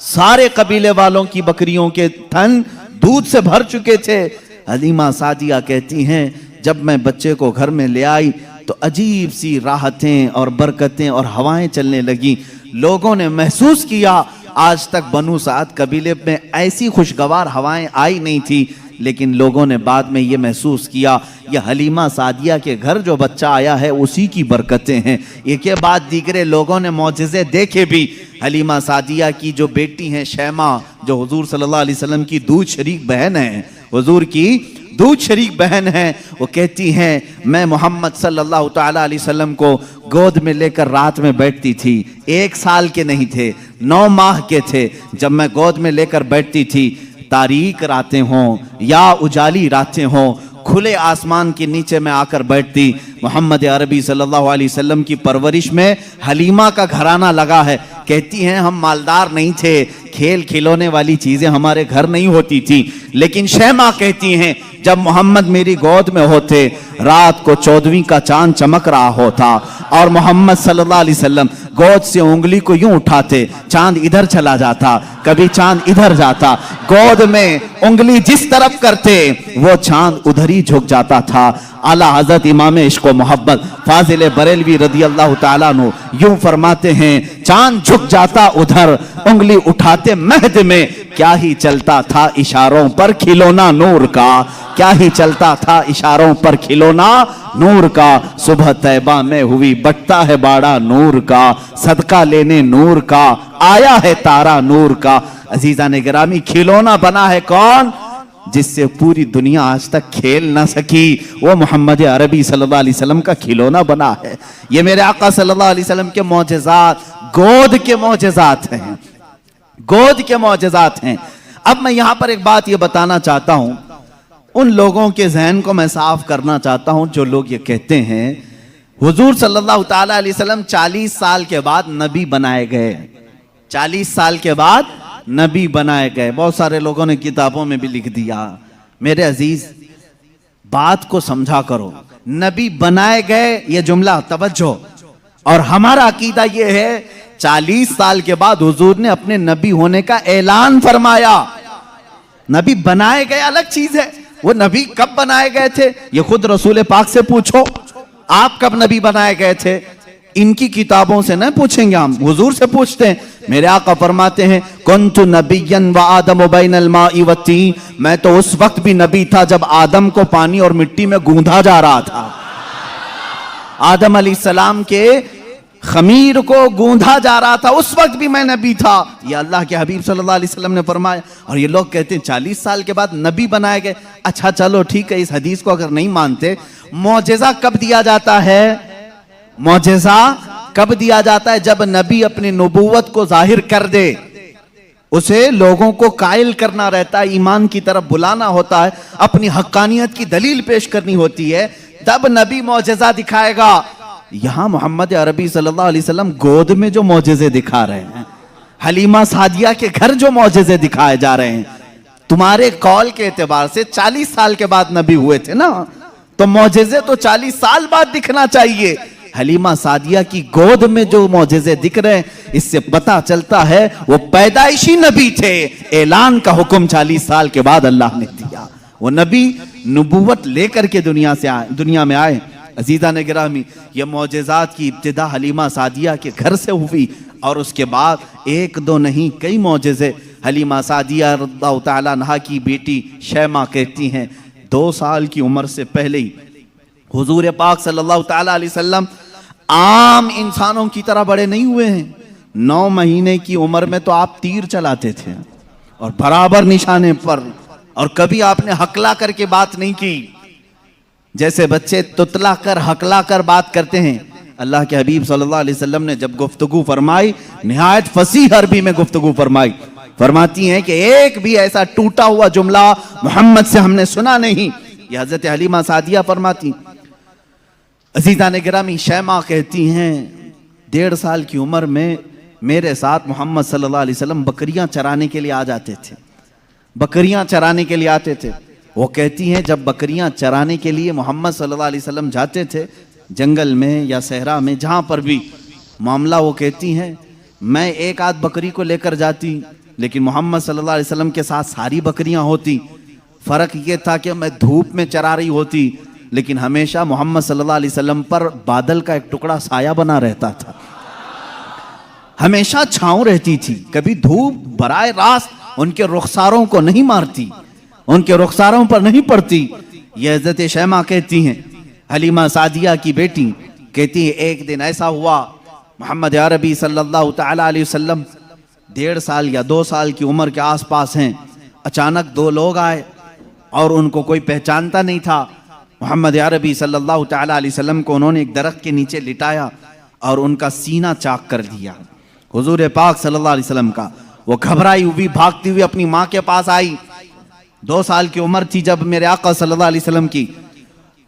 سارے قبیلے والوں کی بکریوں کے تھن دودھ سے بھر چکے تھے۔ حلیمہ سعدیہ کہتی ہیں جب میں بچے کو گھر میں لے آئی تو عجیب سی راحتیں اور برکتیں اور ہوائیں چلنے لگیں، لوگوں نے محسوس کیا آج تک بنو سعد قبیلے میں ایسی خوشگوار ہوائیں آئی نہیں تھی، لیکن لوگوں نے بعد میں یہ محسوس کیا یہ حلیمہ سعدیہ کے گھر جو بچہ آیا ہے اسی کی برکتیں ہیں۔ یہ کے بعد دیگرے لوگوں نے معجزے دیکھے بھی۔ حلیمہ سعدیہ کی جو بیٹی ہیں شیمہ، جو حضور صلی اللہ علیہ وسلم کی دودھ شریک بہن ہیں، حضور کی دودھ شریک بہن ہیں، وہ کہتی ہیں میں محمد صلی اللہ تعالیٰ علیہ وسلم کو گود میں لے کر رات میں بیٹھتی تھی، 1 سال کے نہیں تھے، 9 ماہ کے تھے، جب میں گود میں لے کر بیٹھتی تھی، تاریک راتیں ہوں یا اجالی راتیں ہوں، کھلے آسمان کے نیچے میں آ کر بیٹھتی۔ محمد عربی صلی اللہ علیہ وسلم کی پرورش میں حلیمہ کا گھرانہ لگا ہے، کہتی ہیں ہم مالدار نہیں تھے، کھیل کھلونے والی چیزیں ہمارے گھر نہیں ہوتی تھی، لیکن شیمہ کہتی ہیں جب محمد میری گود میں ہوتے رات کو 14ویں کا چاند چمک رہا ہوتا اور محمد صلی اللہ علیہ وسلم گود سے انگلی کو یوں اٹھاتے، چاند ادھر چلا جاتا، کبھی چاند ادھر جاتا، گود میں انگلی جس طرف کرتے وہ چاند ادھر ہی جھک جاتا تھا۔ اعلیٰ حضرت امام عشق و محبت فاضل بریلوی رضی اللہ تعالیٰ عنہ یوں فرماتے ہیں چاند جھک جاتا ادھر، انگلی اٹھاتے مہد میں، کیا ہی چلتا تھا اشاروں پر کھلونا نور کا، کیا ہی چلتا تھا اشاروں پر کھلونا نور کا، صبح طیبہ میں ہوئی بٹتا ہے باڑا نور کا، صدقہ لینے نور کا آیا ہے تارا نور کا۔ عزیزان گرامی، کھلونا بنا ہے کون؟ جس سے پوری دنیا آج تک کھیل نہ سکی، وہ محمد عربی صلی اللہ علیہ وسلم کا کھلونا بنا ہے۔ یہ میرے آقا صلی اللہ علیہ وسلم کے معجزات گود کے معجزات ہیں، گود کے معجزات ہیں۔ اب میں یہاں پر ایک بات یہ بتانا چاہتا ہوں، ان لوگوں کے ذہن کو میں صاف کرنا چاہتا ہوں جو لوگ یہ کہتے ہیں حضور صلی اللہ تعالیٰ علیہ وسلم 40 سال کے بعد نبی بنائے گئے، 40 سال کے بعد نبی بنائے گئے۔ بہت سارے لوگوں نے کتابوں میں بھی لکھ دیا۔ میرے عزیز بات کو سمجھا کرو، نبی بنائے گئے یہ جملہ توجہ، اور ہمارا عقیدہ یہ ہے 40 سال کے بعد حضور نے اپنے نبی ہونے کا اعلان فرمایا۔ نبی بنائے گئے الگ چیز ہے، وہ نبی کب بنائے گئے تھے یہ خود رسول پاک سے پوچھو، آپ کب نبی بنائے گئے تھے؟ ان کی کتابوں سے نہ پوچھیں گے، ہم حضور سے پوچھتے ہیں۔ میرے آقا فرماتے ہیں کنت نبیا وآدم بین الماء والطین، میں تو اس وقت بھی نبی تھا جب آدم کو پانی اور مٹی میں گوندھا جا رہا تھا، آدم علیہ السلام کے خمیر کو گوندھا جا رہا تھا، اس وقت بھی میں نبی تھا، یہ اللہ کے حبیب صلی اللہ علیہ وسلم نے فرمایا۔ اور یہ لوگ کہتے ہیں 40 سال کے بعد نبی بنائے گئے۔ اچھا چلو ٹھیک ہے، اس حدیث کو اگر نہیں مانتے، معجزہ کب دیا جاتا ہے؟ معجزہ کب دیا جاتا ہے؟ جب نبی اپنی نبوت کو ظاہر کر دے، اسے لوگوں کو قائل کرنا رہتا ہے، ایمان کی طرف بلانا ہوتا ہے، اپنی حقانیت کی دلیل پیش کرنی ہوتی ہے، تب نبی معجزہ دکھائے گا۔ یہاں محمد عربی صلی اللہ علیہ وسلم گود میں جو معجزے دکھا رہے ہیں، حلیمہ سعدیہ کے گھر جو معجزے دکھائے جا رہے ہیں، تمہارے قول کے اعتبار سے 40 سال کے بعد نبی ہوئے تھے نا، تو معجزے تو 40 سال بعد دکھنا چاہیے۔ حلیمہ سعدیہ کی گود میں جو معجزے دکھ رہے ہیں اس سے پتہ چلتا ہے وہ پیدائشی نبی تھے، اعلان کا حکم 40 سال کے بعد اللہ نے دیا، وہ نبی نبوت لے کر کے دنیا میں آئے۔ عزیزان گرامی، یہ معجزات کی ابتدا حلیمہ سعدیہ کے گھر سے ہوئی اور اس کے بعد ایک دو نہیں کئی معجزے۔ حلیمہ سعدیہ رضی اللہ تعالیٰ عنہا کی بیٹی شیمہ کہتی ہیں 2 سال کی عمر سے پہلے ہی حضور پاک صلی اللہ تعالیٰ علیہ وسلم عام انسانوں کی طرح بڑے نہیں ہوئے ہیں، 9 مہینے کی عمر میں تو آپ تیر چلاتے تھے اور برابر نشانے پر، اور کبھی آپ نے ہکلا کر کے بات نہیں کی جیسے بچے تتلا کر ہکلا کر بات کرتے ہیں۔ اللہ کے حبیب صلی اللہ علیہ وسلم نے جب گفتگو فرمائی نہایت فصیح عربی میں گفتگو فرمائی، فرماتی ہیں کہ ایک بھی ایسا ٹوٹا ہوا جملہ محمد سے ہم نے سنا نہیں، یہ حضرت حلیمہ سعدیہ فرماتی۔ عزیزان گرامی، شیمہ کہتی ہیں 1.5 سال کی عمر میں میرے ساتھ محمد صلی اللہ علیہ وسلم بکریاں چرانے کے لیے آ جاتے تھے، بکریاں چرانے کے لیے آتے تھے۔ وہ کہتی ہیں جب بکریاں چرانے کے لیے محمد صلی اللہ علیہ وسلم جاتے تھے جنگل میں یا صحرا میں جہاں پر بھی معاملہ، وہ کہتی ہیں میں ایک آدھ بکری کو لے کر جاتی لیکن محمد صلی اللہ علیہ وسلم کے ساتھ ساری بکریاں ہوتی۔ فرق یہ تھا کہ میں دھوپ میں چرا رہی ہوتی لیکن ہمیشہ محمد صلی اللہ علیہ وسلم پر بادل کا ایک ٹکڑا سایہ بنا رہتا تھا، ہمیشہ چھاؤں رہتی تھی، کبھی دھوپ براہ راست ان کے رخساروں کو نہیں مارتی، ان کے رخساروں پر نہیں پڑتی۔ یہ حضرت شیمہ کہتی ہیں، حلیمہ سعدیہ کی بیٹی کہتی ہے ایک دن ایسا ہوا محمد عربی صلی اللہ تعالیٰ علیہ وسلم 1.5 سال یا 2 سال کی عمر کے آس پاس ہیں، اچانک 2 لوگ آئے اور ان کو کوئی پہچانتا نہیں تھا۔ محمد عربی صلی اللہ تعالیٰ علیہ وسلم کو انہوں نے ایک درخت کے نیچے لٹایا اور ان کا سینہ چاک کر دیا حضور پاک صلی اللہ علیہ وسلم کا۔ وہ گھبرائی ہوئی بھاگتی ہوئی اپنی ماں کے پاس آئی، 2 سال کی عمر تھی جب میرے آقا صلی اللہ علیہ وسلم کی۔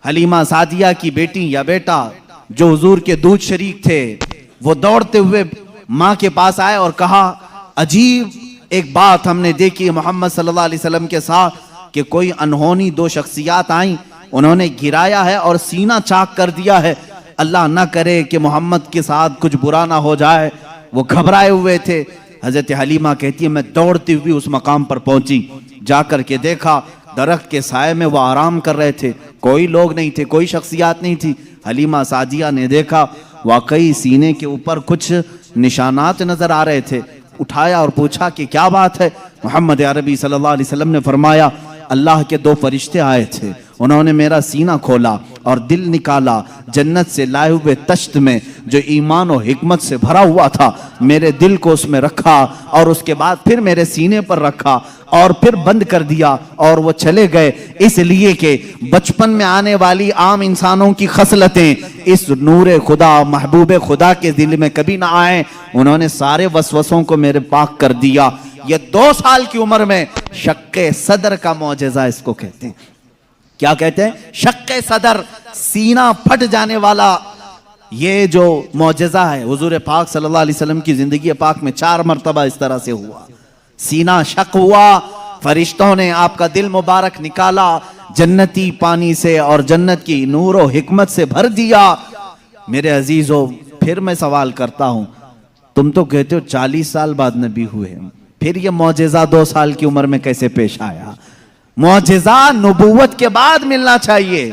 حلیمہ سعدیہ کی بیٹی یا بیٹا جو حضور کے دودھ شریک تھے وہ دوڑتے ہوئے ماں کے پاس آئے اور کہا عجیب ایک بات ہم نے دیکھی محمد صلی اللہ علیہ وسلم کے ساتھ کہ کوئی انہونی 2 شخصیات آئیں، انہوں نے گرایا ہے اور سینہ چاک کر دیا ہے، اللہ نہ کرے کہ محمد کے ساتھ کچھ برا نہ ہو جائے۔ وہ گھبرائے ہوئے تھے۔ حضرت حلیمہ کہتی ہے میں دوڑتی ہوئی اس مقام پر پہنچی، جا کر کے دیکھا درخت کے سائے میں وہ آرام کر رہے تھے، کوئی لوگ نہیں تھے، کوئی شخصیات نہیں تھی۔ حلیمہ سعدیہ نے دیکھا واقعی سینے کے اوپر کچھ نشانات نظر آ رہے تھے، اٹھایا اور پوچھا کہ کیا بات ہے؟ محمد عربی صلی اللہ علیہ وسلم نے فرمایا اللہ کے 2 فرشتے آئے تھے، انہوں نے میرا سینہ کھولا اور دل نکالا، جنت سے لائے ہوئے تشت میں جو ایمان و حکمت سے بھرا ہوا تھا میرے دل کو اس میں رکھا اور اس کے بعد پھر میرے سینے پر رکھا اور پھر بند کر دیا اور وہ چلے گئے، اس لیے کہ بچپن میں آنے والی عام انسانوں کی خصلتیں اس نور خدا محبوب خدا کے دل میں کبھی نہ آئیں، انہوں نے سارے وسوسوں کو میرے پاک کر دیا۔ یہ 2 سال کی عمر میں شق صدر کا معجزہ اس کو کہتے ہیں۔ کیا کہتے ہیں؟ شق صدر، سینہ پھٹ جانے والا یہ جو معجزہ ہے حضور پاک صلی اللہ علیہ وسلم کی زندگی پاک میں 4 مرتبہ اس طرح سے ہوا، سینہ شق ہوا، فرشتوں نے آپ کا دل مبارک نکالا، جنتی پانی سے اور جنت کی نور و حکمت سے بھر دیا۔ میرے عزیزو پھر میں سوال کرتا ہوں، تم تو کہتے ہو 40 سال بعد نبی ہوئے، پھر یہ معجزہ 2 سال کی عمر میں کیسے پیش آیا؟ معجزہ نبوت کے بعد ملنا چاہیے،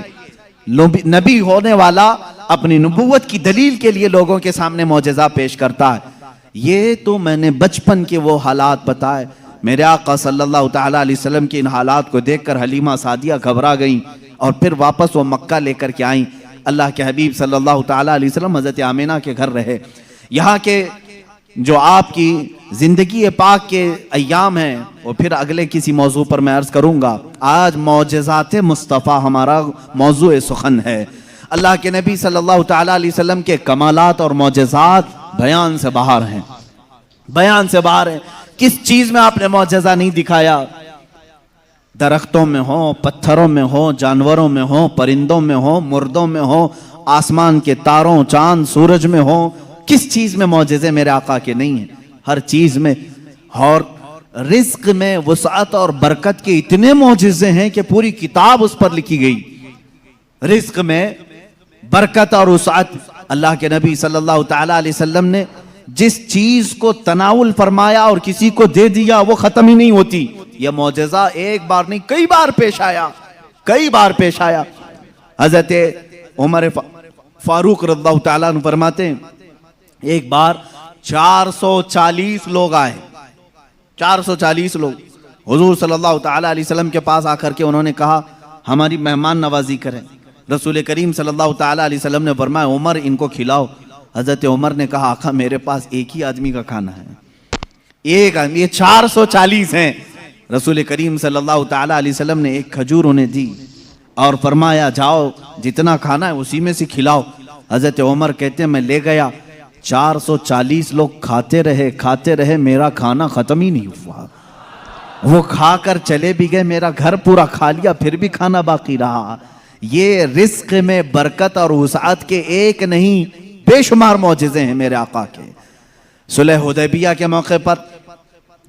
نبی ہونے والا اپنی نبوت کی دلیل کے لیے لوگوں کے سامنے معجزہ پیش کرتا ہے۔ یہ تو میں نے بچپن کے وہ حالات بتائے، میرے آقا صلی اللہ تعالیٰ علیہ وسلم کے ان حالات کو دیکھ کر حلیمہ سعدیہ گھبرا گئیں اور پھر واپس وہ مکہ لے کر کے آئیں۔ اللہ کے حبیب صلی اللہ تعالیٰ علیہ وسلم حضرت آمینہ کے گھر رہے۔ یہاں کے جو آپ کی زندگی پاک کے ایام ہیں وہ پھر اگلے کسی موضوع پر میں عرض کروں گا۔ آج معجزات مصطفیٰ ہمارا موضوع سخن ہے۔ اللہ کے نبی صلی اللہ تعالیٰ علیہ وسلم کے کمالات اور معجزات بیان سے باہر ہیں، بیان سے باہر ہیں۔ کس چیز میں آپ نے معجزہ نہیں دکھایا؟ درختوں میں ہو، پتھروں میں ہو، جانوروں میں ہو، پرندوں میں ہو، مردوں میں ہو، آسمان کے تاروں، چاند، سورج میں ہو، کس چیز میں معجزے میرے آقا کے نہیں ہیں؟ ہر چیز میں۔ اور رزق میں وسعت اور برکت کے اتنے معجزے ہیں کہ پوری کتاب اس پر لکھی گئی۔ رزق میں برکت اور وسعت. اللہ کے نبی صلی اللہ تعالیٰ علیہ وسلم نے جس چیز کو تناول فرمایا اور کسی کو دے دیا وہ ختم ہی نہیں ہوتی. یہ معجزہ ایک بار نہیں کئی بار پیش آیا, کئی بار پیش آیا. حضرت عمر فاروق رضی اللہ تعالیٰ عنہ فرماتے ہیں ایک بار 440 لوگ آئے, 440 لوگ حضور صلی اللہ تعالیٰ علیہ وسلم کے پاس آ کر کے انہوں نے کہا ہماری مہمان نوازی کریں. رسول کریم صلی اللہ تعالیٰ علیہ وسلم نے فرمایا عمر ان کو کھلاؤ. حضرت عمر نے کہا آقا میرے پاس ایک ہی آدمی کا کھانا ہے, ایک آدمی, یہ 440 ہیں. رسول کریم صلی اللہ تعالیٰ علیہ وسلم نے ایک کھجور انہیں دی اور فرمایا جاؤ جتنا کھانا ہے اسی میں سے کھلاؤ. حضرت عمر کہتے ہیں میں لے گیا, 440 لوگ کھاتے رہے, میرا کھانا ختم ہی نہیں ہوا. وہ کھا کر چلے بھی گئے, میرا گھر پورا کھا لیا, پھر بھی کھانا باقی رہا. یہ رزق میں برکت اور وسعت کے ایک نہیں بے شمار معجزے ہیں میرے آقا کے. صلح حدیبیہ کے موقع پر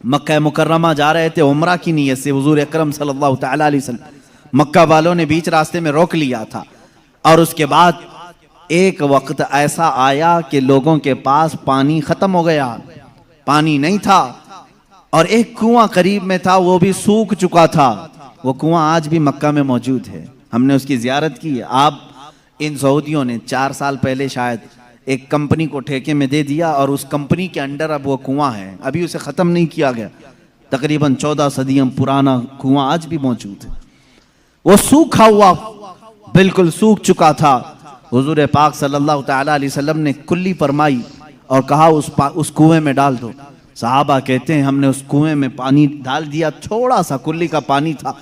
مکہ مکرمہ جا رہے تھے عمرہ کی نیت سے. حضور اکرم صلی اللہ تعالیٰ علیہ وسلم مکہ والوں نے بیچ راستے میں روک لیا تھا, اور اس کے بعد ایک وقت ایسا آیا کہ لوگوں کے پاس پانی ختم ہو گیا, پانی نہیں تھا, اور ایک کنواں قریب میں تھا وہ بھی سوکھ چکا تھا. وہ کنواں آج بھی مکہ میں موجود ہے, ہم نے اس کی زیارت کی ہے. آپ ان سعودیوں نے 4 سال پہلے شاید ایک کمپنی کو ٹھیکے میں دے دیا اور اس کمپنی کے انڈر اب وہ کنواں ہے, ابھی اسے ختم نہیں کیا گیا. تقریباً 14 صدیاں پرانا کنواں آج بھی موجود ہے. وہ سوکھا ہوا بالکل سوکھ چکا تھا. حضور پاک صلی اللہ تعالیٰ علیہ وسلم نے کلی فرمائی اور کہا اس کنویں میں ڈال دو. صحابہ کہتے ہیں ہم نے اس کنویں میں پانی ڈال دیا, تھوڑا سا کلی کا پانی تھا,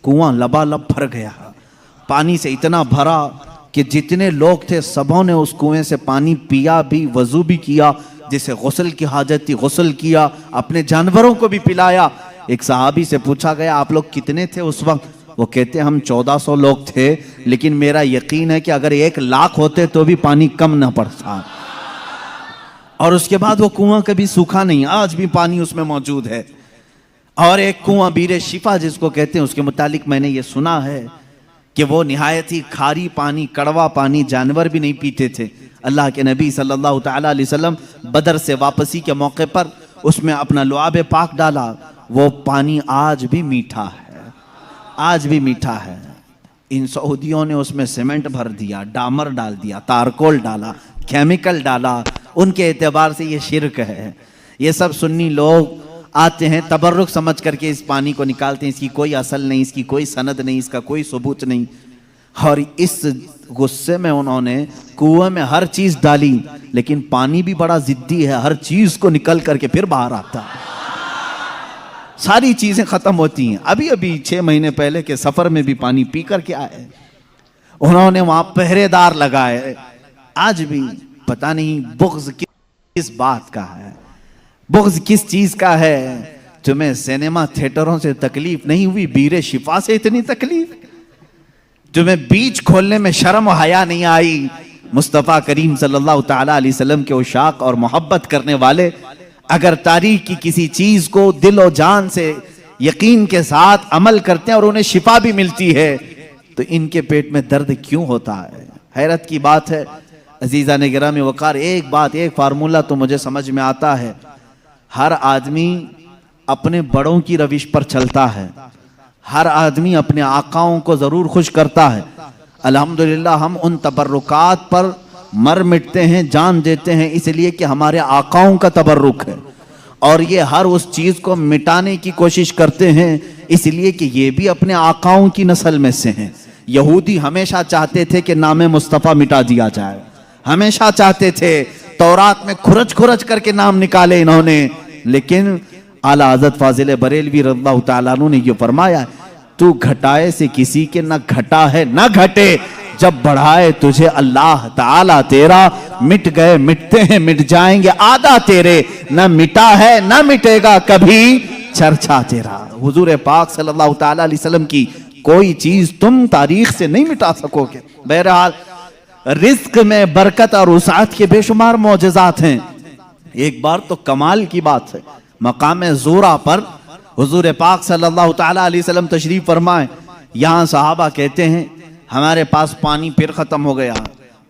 کنواں لبالب بھر گیا. پانی سے اتنا بھرا کہ جتنے لوگ تھے سبوں نے اس کنویں سے پانی پیا بھی, وضو بھی کیا, جسے غسل کی حاجت تھی غسل کیا, اپنے جانوروں کو بھی پلایا. ایک صحابی سے پوچھا گیا آپ لوگ کتنے تھے اس وقت؟ وہ کہتے ہیں ہم 1400 لوگ تھے, لیکن میرا یقین ہے کہ اگر 1 لاکھ ہوتے تو بھی پانی کم نہ پڑتا. اور اس کے بعد وہ کنواں کبھی سوکھا نہیں, آج بھی پانی اس میں موجود ہے. اور ایک کنواں بیر شفا جس کو کہتے ہیں, اس کے متعلق میں نے یہ سنا ہے کہ وہ نہایت ہی کھاری پانی, کڑوا پانی, جانور بھی نہیں پیتے تھے. اللہ کے نبی صلی اللہ تعالیٰ علیہ وسلم بدر سے واپسی کے موقع پر اس میں اپنا لعاب پاک ڈالا, وہ پانی آج بھی میٹھا ہے, آج بھی میٹھا ہے. ان سعودیوں نے اس میں سیمنٹ بھر دیا, ڈامر ڈال دیا, تارکول ڈالا, کیمیکل ڈالا. ان کے اعتبار سے یہ شرک ہے. یہ سب سنی لوگ آتے ہیں تبرک سمجھ کر کے اس پانی کو نکالتے ہیں, اس کی کوئی اصل نہیں, اس کی کوئی سند نہیں, اس کا کوئی ثبوت نہیں. اور اس غصے میں انہوں نے کنویں میں ہر چیز ڈالی, لیکن پانی بھی بڑا ضدی ہے, ہر چیز کو نکل کر کے پھر باہر آتا ہے. ساری چیزیں ختم ہوتی ہیں. ابھی 6 مہینے پہلے کے سفر میں بھی پانی پی کر کے آئے, انہوں نے وہاں پہرے دار لگائے. آج بھی پتہ نہیں بغض کس بات کا ہے, بغض کس چیز کا ہے. تمہیں سینما تھیٹروں سے تکلیف نہیں ہوئی, بیر شفا سے اتنی تکلیف. تمہیں بیچ کھولنے میں شرم و حیا نہیں آئی. مصطفیٰ کریم صلی اللہ تعالیٰ علیہ وسلم کے عشاق اور محبت کرنے والے اگر تاریخ کی کسی چیز کو دل و جان سے یقین کے ساتھ عمل کرتے ہیں اور انہیں شفا بھی ملتی ہے, تو ان کے پیٹ میں درد کیوں ہوتا ہے؟ حیرت کی بات ہے. عزیزان گرامی وقار, ایک بات, ایک فارمولہ تو مجھے سمجھ میں آتا ہے, ہر آدمی اپنے بڑوں کی روش پر چلتا ہے, ہر آدمی اپنے آقاؤں کو ضرور خوش کرتا ہے. الحمدللہ ہم ان تبرکات پر مر مٹتے ہیں, جان دیتے ہیں, اس لیے کہ ہمارے آقاؤں کا تبرک ہے, اور یہ ہر اس چیز کو مٹانے کی کوشش کرتے ہیں اس لیے کہ یہ بھی اپنے آقاؤں کی نسل میں سے ہیں. یہودی ہمیشہ چاہتے تھے کہ نام مصطفیٰ مٹا دیا جائے, ہمیشہ چاہتے تھے. تورات میں کھرچ کھرچ کر کے نام نکالے انہوں نے, لیکن اعلیٰ حضرت فاضل بریلوی رضی اللہ تعالیٰ عنہ نے یہ فرمایا, تو گھٹائے سے کسی کے نہ گھٹا ہے نہ گھٹے, جب بڑھائے تجھے اللہ تعالیٰ تیرا, مٹ گئے مٹتے ہیں مٹ جائیں گے آدھا تیرے, نہ مٹا ہے نہ مٹے گا کبھی چرچا تیرا. حضور پاک صلی اللہ تعالیٰ علیہ وسلم کی کوئی چیز تم تاریخ سے نہیں مٹا سکو گے. بہرحال رزق میں برکت اور وسعت کے بے شمار معجزات ہیں. ایک بار تو کمال کی بات ہے, مقام زورا پر حضور پاک صلی اللہ تعالیٰ علیہ وسلم تشریف فرمائے. یہاں صحابہ کہتے ہیں ہمارے پاس پانی پھر ختم ہو گیا,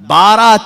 12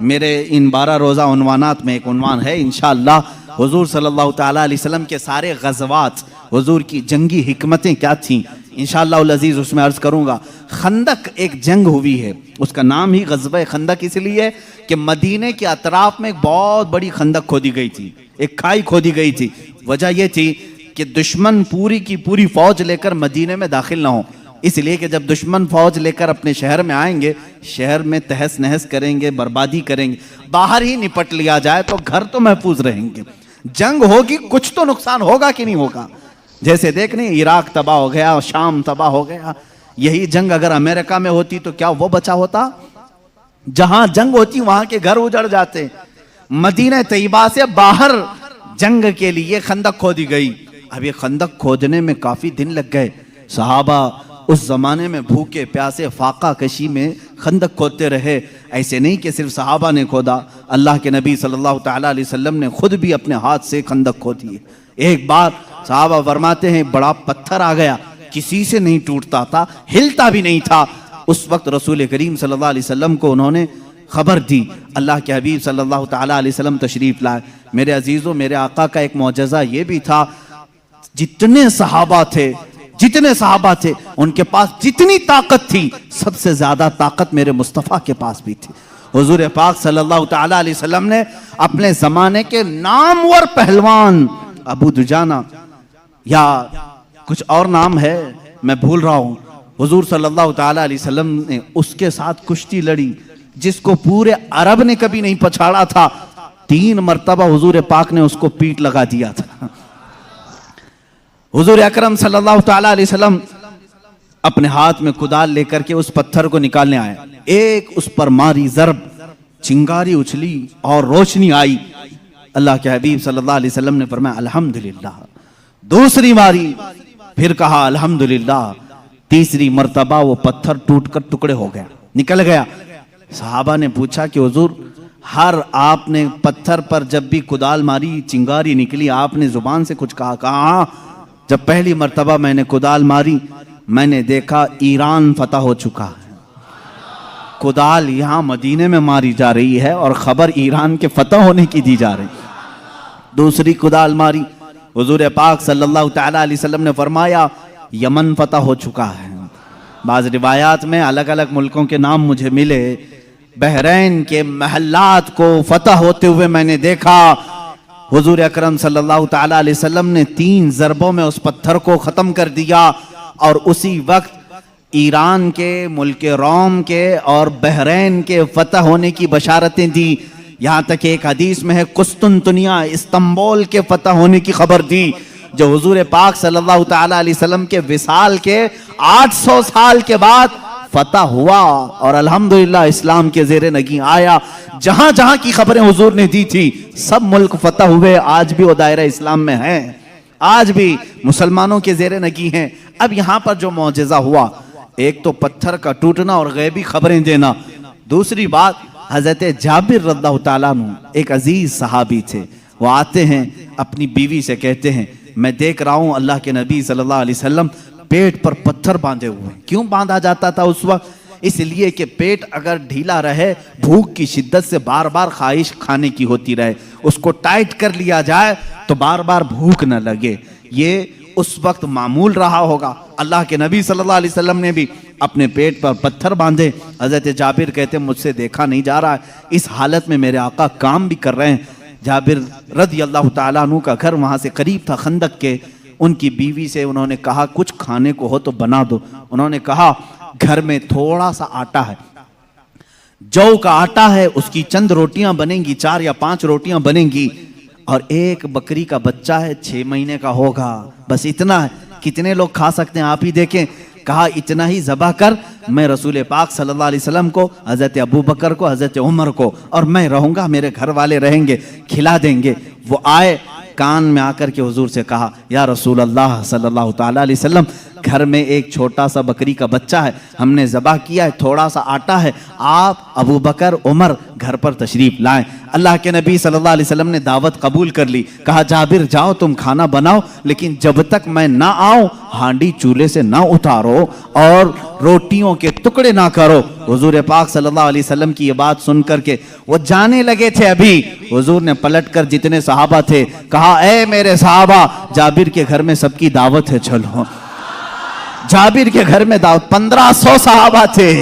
میرے ان 12 روزہ عنوانات میں ایک عنوان ہے انشاءاللہ حضور صلی اللہ تعالیٰ علیہ وسلم کے سارے غزوات، حضور کی جنگی حکمتیں کیا تھیں، انشاءاللہ العزیز اس میں عرض کروں گا۔ خندق ایک جنگ ہوئی ہے، اس کا نام ہی غزوہ خندق اس لیے کہ مدینے کے اطراف میں ایک بہت بڑی خندق کھودی گئی تھی، ایک کھائی کھودی گئی تھی۔ وجہ یہ تھی کہ دشمن پوری کی پوری فوج لے کر مدینے میں داخل نہ ہو، اس لیے کہ جب دشمن فوج لے کر اپنے شہر میں آئیں گے، شہر میں تہس نہس کریں گے، بربادی کریں گے، باہر ہی نپٹ لیا جائے تو گھر تو محفوظ رہیں گے۔ جنگ ہوگی، کچھ تو نقصان ہوگا کہ نہیں ہوگا؟ جیسے دیکھنے عراق تباہ ہو گیا، شام تباہ ہو گیا، یہی جنگ اگر امریکہ میں ہوتی تو کیا وہ بچا ہوتا؟ جہاں جنگ ہوتی وہاں کے گھر اجڑ جاتے۔ مدینہ طیبہ سے باہر جنگ کے لیے خندق کھودی گئی۔ اب یہ خندق کھودنے میں کافی دن لگ گئے، صحابہ اس زمانے میں بھوکے پیاسے فاقہ کشی میں خندق کھودتے رہے۔ ایسے نہیں کہ صرف صحابہ نے کھودا، اللہ کے نبی صلی اللہ تعالیٰ علیہ وسلم نے خود بھی اپنے ہاتھ سے خندق کھودی ہے۔ ایک بار صحابہ فرماتے ہیں بڑا پتھر آ گیا، کسی سے نہیں ٹوٹتا تھا، ہلتا بھی نہیں تھا۔ اس وقت رسول کریم صلی اللہ علیہ وسلم کو انہوں نے خبر دی، اللہ کے حبیب صلی اللہ تعالیٰ علیہ وسلم تشریف لائے۔ میرے عزیزوں، میرے آقا کا ایک معجزہ یہ بھی تھا، جتنے صحابہ تھے ان کے پاس جتنی طاقت تھی، سب سے زیادہ طاقت میرے مصطفیٰ کے پاس بھی تھی۔ حضور پاک صلی اللہ تعالیٰ علیہ وسلم نے اپنے زمانے کے نامور پہلوان ابو دجانہ یا کچھ اور نام ہے میں بھول رہا ہوں، حضور صلی اللہ تعالیٰ علیہ وسلم نے اس کے ساتھ کشتی لڑی جس کو پورے عرب نے کبھی نہیں پچھاڑا تھا۔ 3 مرتبہ حضور پاک نے اس کو پیٹ لگا دیا تھا۔ حضور اکرم صلی اللہ تعالیٰ علیہ وسلم اپنے ہاتھ میں کدال لے کر کے اس پتھر کو نکالنے آئے، ایک اس پر ماری ضرب، چنگاری اچھلی اور روشنی آئی۔ اللہ کے حبیب صلی اللہ علیہ وسلم نے فرمایا الحمدللہ۔ دوسری ماری، پھر کہا الحمدللہ۔ تیسری مرتبہ وہ پتھر ٹوٹ کر ٹکڑے ہو گیا، نکل گیا۔ صحابہ نے پوچھا کہ حضور آپ نے پتھر پر جب بھی کدال ماری چنگاری نکلی، آپ نے زبان سے کچھ کہا؟ ہاں، جب پہلی مرتبہ میں نے کدال ماری میں نے دیکھا ایران فتح ہو چکا ہے۔ کدال یہاں مدینے میں ماری جا رہی ہے اور خبر ایران کے فتح ہونے کی دی جا رہی۔ دوسری کدال ماری، حضور پاک صلی اللہ تعالیٰ علیہ وسلم نے فرمایا یمن فتح ہو چکا ہے۔ بعض روایات میں الگ الگ ملکوں کے نام مجھے ملے، بحرین کے محلات کو فتح ہوتے ہوئے میں نے دیکھا۔ حضور اکرم صلی اللہ تعالیٰ علیہ وسلم نے 3 ضربوں میں اس پتھر کو ختم کر دیا، اور اسی وقت ایران کے، ملک روم کے اور بحرین کے فتح ہونے کی بشارتیں دی۔ یہاں تک ایک حدیث میں ہے قسطنطنیہ، استنبول کے فتح ہونے کی خبر دی، جو حضور پاک صلی اللہ تعالیٰ علیہ وسلم کے وصال کے 800 سال کے بعد فتح ہوا، اور الحمدللہ اسلام کے زیر نگیں آیا۔ جہاں جہاں کی خبریں حضور نے دی تھی سب ملک فتح ہوئے، آج بھی وہ دائرہ اسلام میں ہیں، آج بھی مسلمانوں کے زیر نگیں ہیں۔ اب یہاں پر جو معجزہ ہوا، ایک تو پتھر کا ٹوٹنا اور غیبی خبریں دینا، دوسری بات حضرت جابر رضی اللہ تعالیٰ عنہ ایک عزیز صحابی تھے، وہ آتے ہیں اپنی بیوی سے کہتے ہیں میں دیکھ رہا ہوں اللہ کے نبی صلی اللہ علیہ وسلم پیٹ پر پتھر باندھے ہوئے ہیں۔ کیوں باندھا جاتا تھا اس وقت؟ اس لیے کہ پیٹ اگر ڈھیلا رہے، بھوک کی شدت سے بار بار خواہش کھانے کی ہوتی رہے، اس کو ٹائٹ کر لیا جائے تو بار بار بھوک نہ لگے۔ یہ اس وقت معمول رہا ہوگا۔ اللہ کے نبی صلی اللہ علیہ وسلم نے بھی اپنے پیٹ پر پتھر باندھے۔ حضرت جابر کہتے ہیں مجھ سے دیکھا نہیں جا رہا ہے، اس حالت میں میرے آقا کام بھی کر رہے ہیں۔ جابر رضی اللہ تعالیٰ عنہ کا گھر وہاں سے قریب تھا خندق کے۔ ان کی بیوی سے انہوں نے کہا کچھ کھانے کو ہو تو بنا دو۔ انہوں نے کہا گھر میں تھوڑا سا آٹا ہے، جو کا آٹا ہے، اس کی چند روٹیاں بنیں گی، 4 یا 5 روٹیاں بنیں گی، اور ایک بکری کا بچہ ہے 6 مہینے کا ہوگا، بس اتنا ہے۔ کتنے لوگ کھا سکتے ہیں آپ ہی دیکھیں۔ کہا اتنا ہی ذبح کر، میں رسول پاک صلی اللہ علیہ وسلم کو، حضرت ابو بکر کو، حضرت عمر کو، اور میں رہوں گا، میرے گھر والے رہیں گے، کھلا دیں گے۔ وہ آئے، کان میں آ کر کے حضور سے کہا یا رسول اللہ صلی اللہ تعالیٰ علیہ وسلم گھر میں ایک چھوٹا سا بکری کا بچہ ہے, ہم نے ذبح کیا ہے, تھوڑا سا آٹا ہے, آپ ابو بکر عمر گھر پر تشریف لائیں. اللہ کے نبی صلی اللہ علیہ وسلم نے دعوت قبول کر لی. کہا جابر جاؤ تم کھانا بناؤ, لیکن جب تک میں نہ آؤں ہانڈی چولہے سے نہ اتارو اور روٹیوں کے ٹکڑے نہ کرو. حضور پاک صلی اللہ علیہ وسلم کی یہ بات سن کر کے وہ جانے لگے تھے. ابھی حضور نے پلٹ کر جتنے صحابہ تھے کہا اے میرے صحابہ, جابر کے گھر میں سب کی دعوت ہے, چلو. جابر کے گھر میں دعوت, 1500 صحابہ تھے,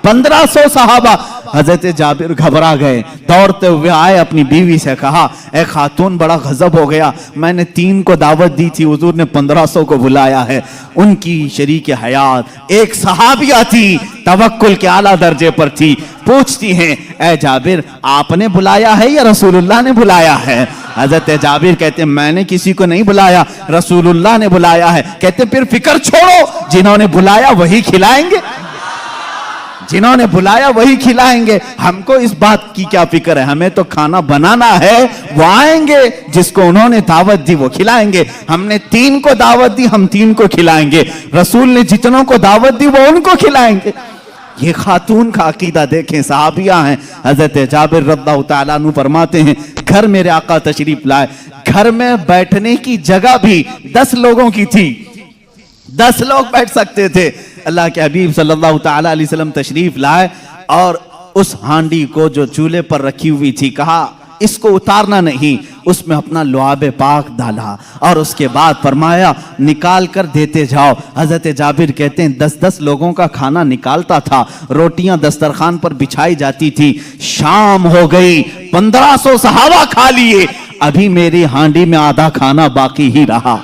1500 صحابہ. حضرت جابر گھبرا گئے, دوڑتے ہوئے آئے, اپنی بیوی سے کہا اے خاتون بڑا غضب ہو گیا, میں نے 3 کو دعوت دی تھی, حضور نے 1500 کو بلایا ہے. ان کی شریک حیات ایک صحابیہ تھی, توکل کے اعلیٰ درجے پر تھی. پوچھتی ہیں اے جابر آپ نے بلایا ہے یا رسول اللہ نے بلایا ہے؟ حضرت جابر کہتے ہیں میں نے کسی کو نہیں بلایا, رسول اللہ نے بلایا ہے. کہتے ہیں پھر فکر چھوڑو, جنہوں نے بلایا وہی کھلائیں گے, جنہوں نے بلایا وہی کھلائیں گے. ہم کو اس بات کی کیا فکر ہے, ہمیں تو کھانا بنانا ہے, وہ آئیں گے, جس کو انہوں نے دعوت دی وہ کھلائیں گے. ہم نے 3 کو دعوت دی, ہم 3 کو کھلائیں گے. رسول نے جتنوں کو دعوت دی وہ ان کو کھلائیں گے. یہ خاتون کا عقیدہ دیکھیں, صحابیہ ہیں. حضرت جابر رضی اللہ تعالیٰ عنہ فرماتے ہیں گھر میرے آقا تشریف لائے, گھر میں بیٹھنے کی جگہ بھی 10 لوگوں کی تھی, 10 لوگ بیٹھ سکتے تھے. اللہ کے حبیب صلی اللہ تعالیٰ علیہ وسلم تشریف لائے اور اس ہانڈی کو جو چولہے پر رکھی ہوئی تھی کہا اس کو اتارنا نہیں, اس میں اپنا لعاب پاک ڈالا اور اس کے بعد فرمایا نکال کر دیتے جاؤ. حضرت جابر کہتے ہیں 10 لوگوں کا کھانا نکالتا تھا, روٹیاں دسترخوان پر بچھائی جاتی تھی. شام ہو گئی, 1500 صحابہ کھا لیے, ابھی میری ہانڈی میں آدھا کھانا باقی ہی رہا.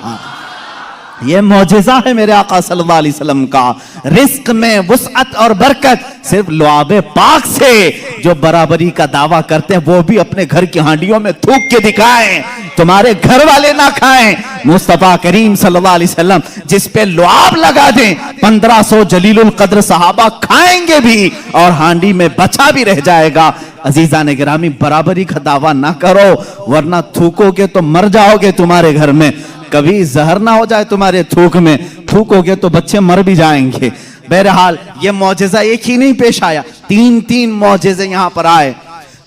یہ معجزہ ہے میرے آقا صلی اللہ علیہ وسلم کا. رزق میں وسعت اور برکت صرف لعاب پاک سے. جو برابری کا دعویٰ کرتے ہیں وہ بھی اپنے گھر کی ہانڈیوں میں تھوک کے دکھائیں, تمہارے گھر والے نہ کھائیں. مصطفیٰ کریم صلی اللہ علیہ وسلم جس پہ لعاب لگا دیں, 1500 جلیل القدر صحابہ کھائیں گے بھی اور ہانڈی میں بچا بھی رہ جائے گا. عزیزان گرامی, برابری کا دعویٰ نہ کرو ورنہ تھوکو گے تو مر جاؤ گے تمہارے گھر میں. کبھی زہر نہ ہو جائے تمہارے تھوک میں, تھوکو گے تو بچے مر بھی جائیں گے. بہرحال یہ معجزہ ایک ہی نہیں پیش آیا, 3 معجزے یہاں پر آئے.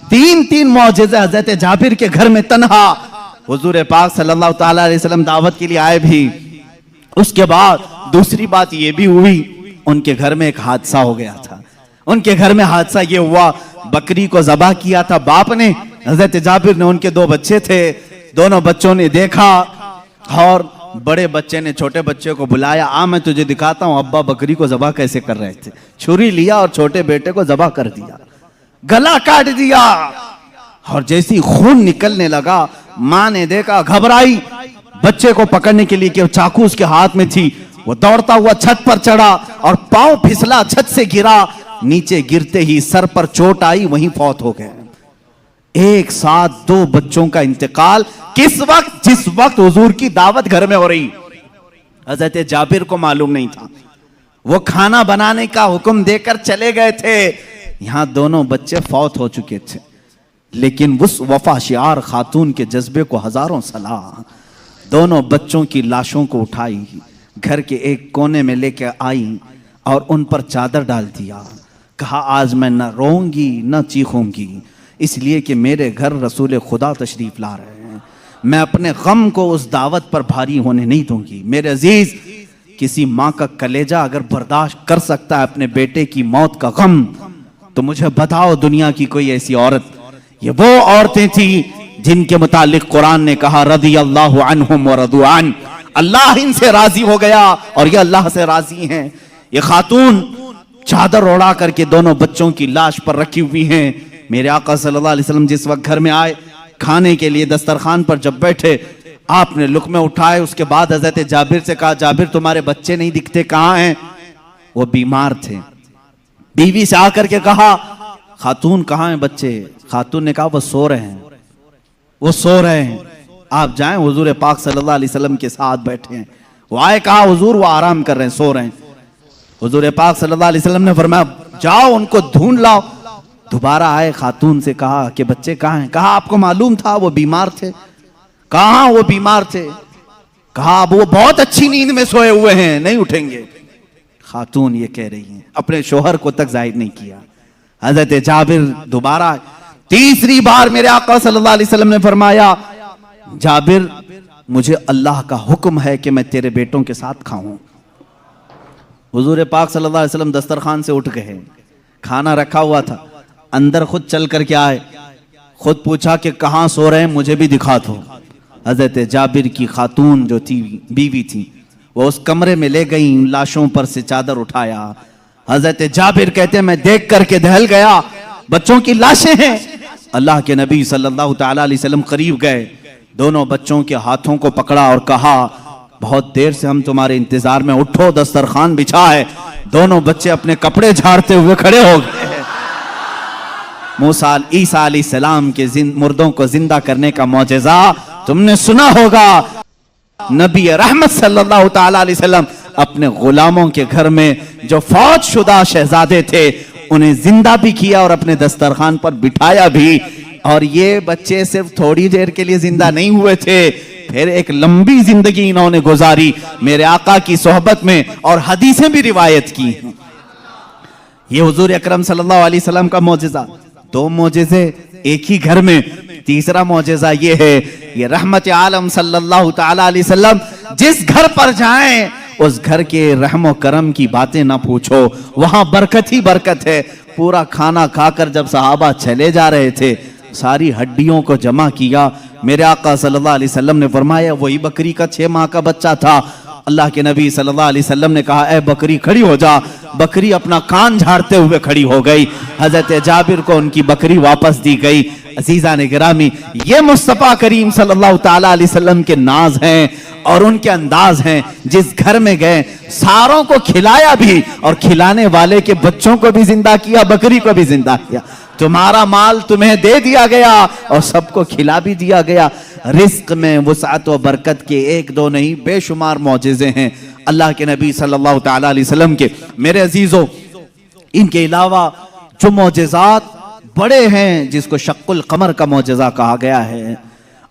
3 معجزے حضرت جابر کے گھر میں تنہا. حضور پاک صلی اللہ تعالیٰ علیہ وسلم دعوت کے لیے آئے بھی. اس کے بعد دوسری بات یہ بھی ہوئی, ان کے گھر میں ایک حادثہ ہو گیا تھا. ان کے گھر میں حادثہ یہ ہوا, بکری کو ذبح کیا تھا باپ نے, حضرت جابر نے, ان کے 2 بچے تھے. دونوں بچوں نے دیکھا اور بڑے بچے نے چھوٹے بچے کو بلایا, آ میں تجھے دکھاتا ہوں ابا بکری کو ذبح کیسے کر رہے تھے. چھری لیا اور چھوٹے بیٹے کو ذبح کر دیا, گلا کاٹ دیا. اور جیسی خون نکلنے لگا ماں نے دیکھا, گھبرائی, بچے کو پکڑنے کے لیے کہ چاقو اس کے ہاتھ میں تھی, وہ دوڑتا ہوا چھت پر چڑھا اور پاؤں پھسلا, چھت سے گرا. نیچے گرتے ہی سر پر چوٹ آئی, وہیں فوت ہو گئے. ایک ساتھ 2 بچوں کا انتقال. کس وقت؟ جس وقت حضور کی دعوت گھر میں ہو رہی. حضرت جابر کو معلوم نہیں تھا, وہ کھانا بنانے کا حکم دے کر چلے گئے تھے, یہاں دونوں بچے فوت ہو چکے تھے. لیکن اس وفا شعار خاتون کے جذبے کو ہزاروں سلام. دونوں بچوں کی لاشوں کو اٹھائی, گھر کے ایک کونے میں لے کے آئی اور ان پر چادر ڈال دیا. کہا آج میں نہ روؤں گی نہ چیخوں گی, اس لیے کہ میرے گھر رسول خدا تشریف لا رہے ہیں. میں اپنے غم کو اس دعوت پر بھاری ہونے نہیں دوں گی. میرے عزیز, کسی ماں کا کلیجہ اگر برداشت کر سکتا ہے اپنے بیٹے کی موت کا غم, تو مجھے بتاؤ دنیا کی کوئی ایسی عورت. یہ وہ عورتیں تھیں جن کے متعلق قرآن نے کہا رضی اللہ عنہم ورضوا عنہ, اللہ ان سے راضی ہو گیا اور یہ اللہ سے راضی ہیں. یہ خاتون چادر اڑا کر کے دونوں بچوں کی لاش پر رکھی ہوئی ہیں. میرے آقا صلی اللہ علیہ وسلم جس وقت گھر میں آئے, کھانے کے لیے دسترخوان پر جب بیٹھے, آپ نے لقمے اٹھائے. اس کے بعد حضرت جابر سے کہا جابر تمہارے بچے نہیں دکھتے, کہاں ہیں؟ وہ بیمار تھے. بیوی سے آ کر کے کہا خاتون کہاں ہیں بچے؟ خاتون نے کہا وہ سو رہے ہیں, وہ سو رہے ہیں, آپ جائیں. حضور پاک صلی اللہ علیہ وسلم کے ساتھ بیٹھے ہیں. وہ آئے, کہا حضور وہ آرام کر رہے ہیں, سو رہے ہیں. حضور پاک صلی اللہ علیہ وسلم نے فرمایا جاؤ ان کو ڈھونڈ لاؤ. دوبارہ آئے, خاتون سے کہا کہ بچے کہاں ہیں؟ کہا آپ کو معلوم تھا وہ بیمار تھے. کہاں وہ بیمار تھے؟ کہا اب وہ بہت اچھی نیند میں سوئے ہوئے ہیں، نہیں اٹھیں گے۔ خاتون یہ کہہ رہی ہیں، اپنے شوہر کو تک ظاہر نہیں کیا۔ حضرت جابر دوبارہ تیسری بار میرے آقا صلی اللہ علیہ وسلم نے فرمایا، جابر مجھے اللہ کا حکم ہے کہ میں تیرے بیٹوں کے ساتھ کھاؤں۔ حضور پاک صلی اللہ علیہ وسلم دسترخوان سے اٹھ گئے، کھانا رکھا ہوا تھا، اندر خود چل کر کے آئے، خود پوچھا کہ کہاں سو رہے ہیں، مجھے بھی دکھا دو۔ حضرت جابر کی خاتون جو تھی، بیوی تھی، وہ اس کمرے میں لے گئیں، لاشوں پر سے چادر اٹھایا۔ حضرت جابر کہتے ہیں میں دیکھ کر کے دہل گیا، بچوں کی لاشیں ہیں۔ اللہ کے نبی صلی اللہ تعالیٰ علیہ وسلم قریب گئے، دونوں بچوں کے ہاتھوں کو پکڑا اور کہا بہت دیر سے ہم تمہارے انتظار میں، اٹھو دسترخوان بچھا ہے۔ دونوں بچے اپنے کپڑے جھاڑتے ہوئے کھڑے ہو گئے۔ موسیٰ عیسیٰ علیہ السلام کے مردوں کو زندہ کرنے کا معجزہ تم نے سنا ہوگا۔ نبی رحمت صلی اللہ تعالیٰ علیہ وسلم اپنے غلاموں کے گھر میں جو فوت شدہ شہزادے تھے انہیں زندہ بھی کیا اور اپنے دسترخوان پر بٹھایا بھی، اور یہ بچے صرف تھوڑی دیر کے لیے زندہ نہیں ہوئے تھے، پھر ایک لمبی زندگی انہوں نے گزاری میرے آقا کی صحبت میں، اور حدیثیں بھی روایت کی۔ یہ حضور اکرم صلی اللہ علیہ وسلم کا معجزہ، دو معجزے ایک ہی گھر میں۔ تیسرا معجزہ یہ ہے، یہ رحمت عالم صلی اللہ تعالیٰ علیہ وسلم جس گھر پر جائیں اس گھر کے رحم و کرم کی باتیں نہ پوچھو، وہاں برکت ہی برکت ہے۔ پورا کھانا کھا کر جب صحابہ چلے جا رہے تھے، ساری ہڈیوں کو جمع کیا، میرے آقا صلی اللہ علیہ وسلم نے فرمایا وہی بکری کا 6 ماہ کا بچہ تھا۔ اللہ کے نبی صلی اللہ علیہ وسلم نے کہا اے بکری کھڑی ہو جا۔ بکری اپنا کان جھاڑتے ہوئے کھڑی ہو گئی، حضرت جابر کو ان کی بکری واپس دی گئی۔ عزیزان گرامی، یہ مصطفیٰ کریم صلی اللہ تعالیٰ علیہ وسلم کے ناز ہیں اور ان کے انداز ہیں۔ جس گھر میں گئے ساروں کو کھلایا بھی، اور کھلانے والے کے بچوں کو بھی زندہ کیا، بکری کو بھی زندہ کیا۔ تمہارا مال تمہیں دے دیا گیا اور سب کو کھلا بھی دیا گیا۔ رزق میں وسعت و برکت کے ایک دو نہیں بے شمار معجزے ہیں اللہ کے نبی صلی اللہ تعالیٰ علیہ وسلم کے۔ میرے عزیزوں، ان کے علاوہ جو معجزات بڑے ہیں، جس کو شق القمر کا معجزہ کہا گیا ہے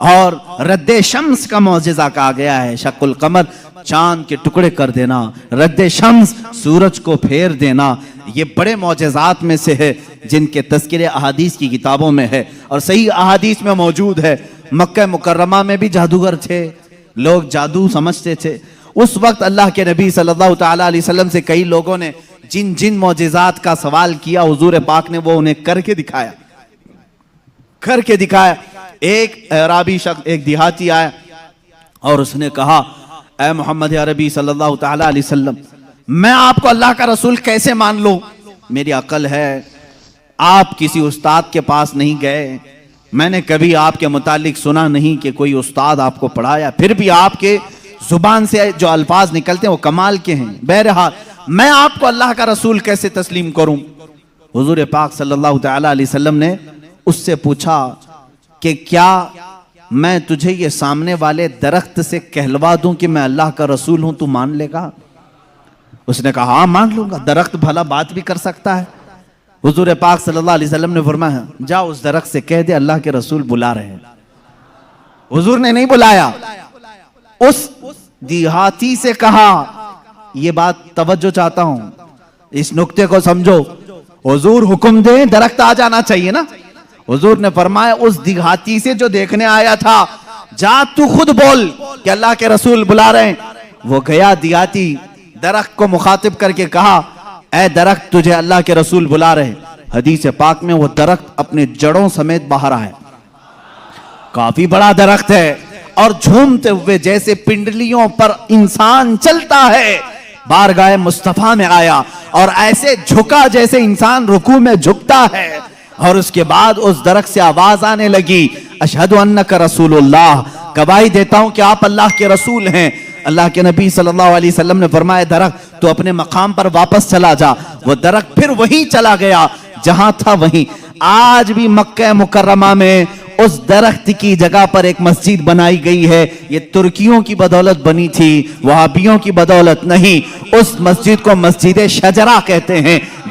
اور رد شمس کا معجزہ کہا گیا ہے۔ شق القمر چاند کے ٹکڑے کر دینا، رد شمس سورج کو پھیر دینا، یہ بڑے معجزات میں سے ہے جن کے تذکرے احادیث کی کتابوں میں ہے اور صحیح احادیث میں موجود ہے۔ مکہ مکرمہ میں بھی جادوگر تھے، لوگ جادو سمجھتے تھے۔ اس وقت اللہ کے نبی صلی اللہ تعالیٰ علیہ وسلم سے کئی لوگوں نے جن معجزات کا سوال کیا، حضور پاک نے وہ انہیں کر کے دکھایا۔ ایک عربی شخص، ایک دیہاتی آیا اور اس نے کہا اے محمد عربی صلی اللہ تعالیٰ علیہ وسلم، میں آپ کو اللہ کا رسول کیسے مان لوں؟ میری عقل ہے، آپ کسی استاد کے پاس نہیں گئے، میں نے کبھی آپ کے متعلق سنا نہیں کہ کوئی استاد آپ کو پڑھایا، پھر بھی آپ کے زبان سے جو الفاظ نکلتے ہیں وہ کمال کے ہیں۔ بہرحال میں آپ کو اللہ کا رسول کیسے تسلیم کروں؟ حضور پاک صلی اللہ تعالیٰ علیہ وسلم نے اس سے پوچھا کہ کیا میں تجھے یہ سامنے والے درخت سے کہلوا دوں کہ میں اللہ کا رسول ہوں، تو مان لے گا؟ اس نے کہا ہاں مان لوں گا، درخت بھلا بات بھی کر سکتا ہے۔ حضور پاک صلی اللہ علیہ وسلم نے فرمایا جا اس درخت سے کہہ دے اللہ کے رسول بلا رہے ہیں۔ حضور نے نہیں بلایا، اس دیہاتی سے کہا، یہ بات توجہ چاہتا ہوں، اس نکتے کو سمجھو، حضور حکم دیں درخت آ جانا چاہیے نا۔ حضور نے فرمایا اس دیہاتی سے جو دیکھنے آیا تھا، جا تو خود بول کہ اللہ کے رسول بلا رہے ہیں۔ وہ گیا دیہاتی، درخت کو مخاطب کر کے کہا اے درخت تجھے اللہ کے رسول بلا رہے ہیں۔ حدیث پاک میں وہ درخت اپنے جڑوں سمیت باہر آئے، کافی بڑا درخت ہے، اور جھومتے ہوئے جیسے پنڈلیوں پر انسان چلتا ہے بارگاہ مصطفیٰ میں آیا، اور ایسے جھکا جیسے انسان رکوع میں جھکتا ہے، اور اس کے بعد اس درخت سے آواز آنے لگی اشہد انک رسول اللہ، گواہی دیتا ہوں کہ آپ اللہ کے رسول ہیں۔ اللہ کے نبی صلی اللہ علیہ وسلم نے فرمایا درخت تو اپنے مقام پر واپس چلا جا۔ وہ درخت پھر وہیں چلا گیا جہاں تھا وہیں۔ آج بھی مکہ مکرمہ میں اس درخت کی جگہ پر ایک مسجد بنائی گئی ہے، یہ ترکیوں کی بدولت بنی تھی، وہابیوں کی بدولت نہیں۔ اس مسجد کو مسجد شجرہ کہتے ہیں،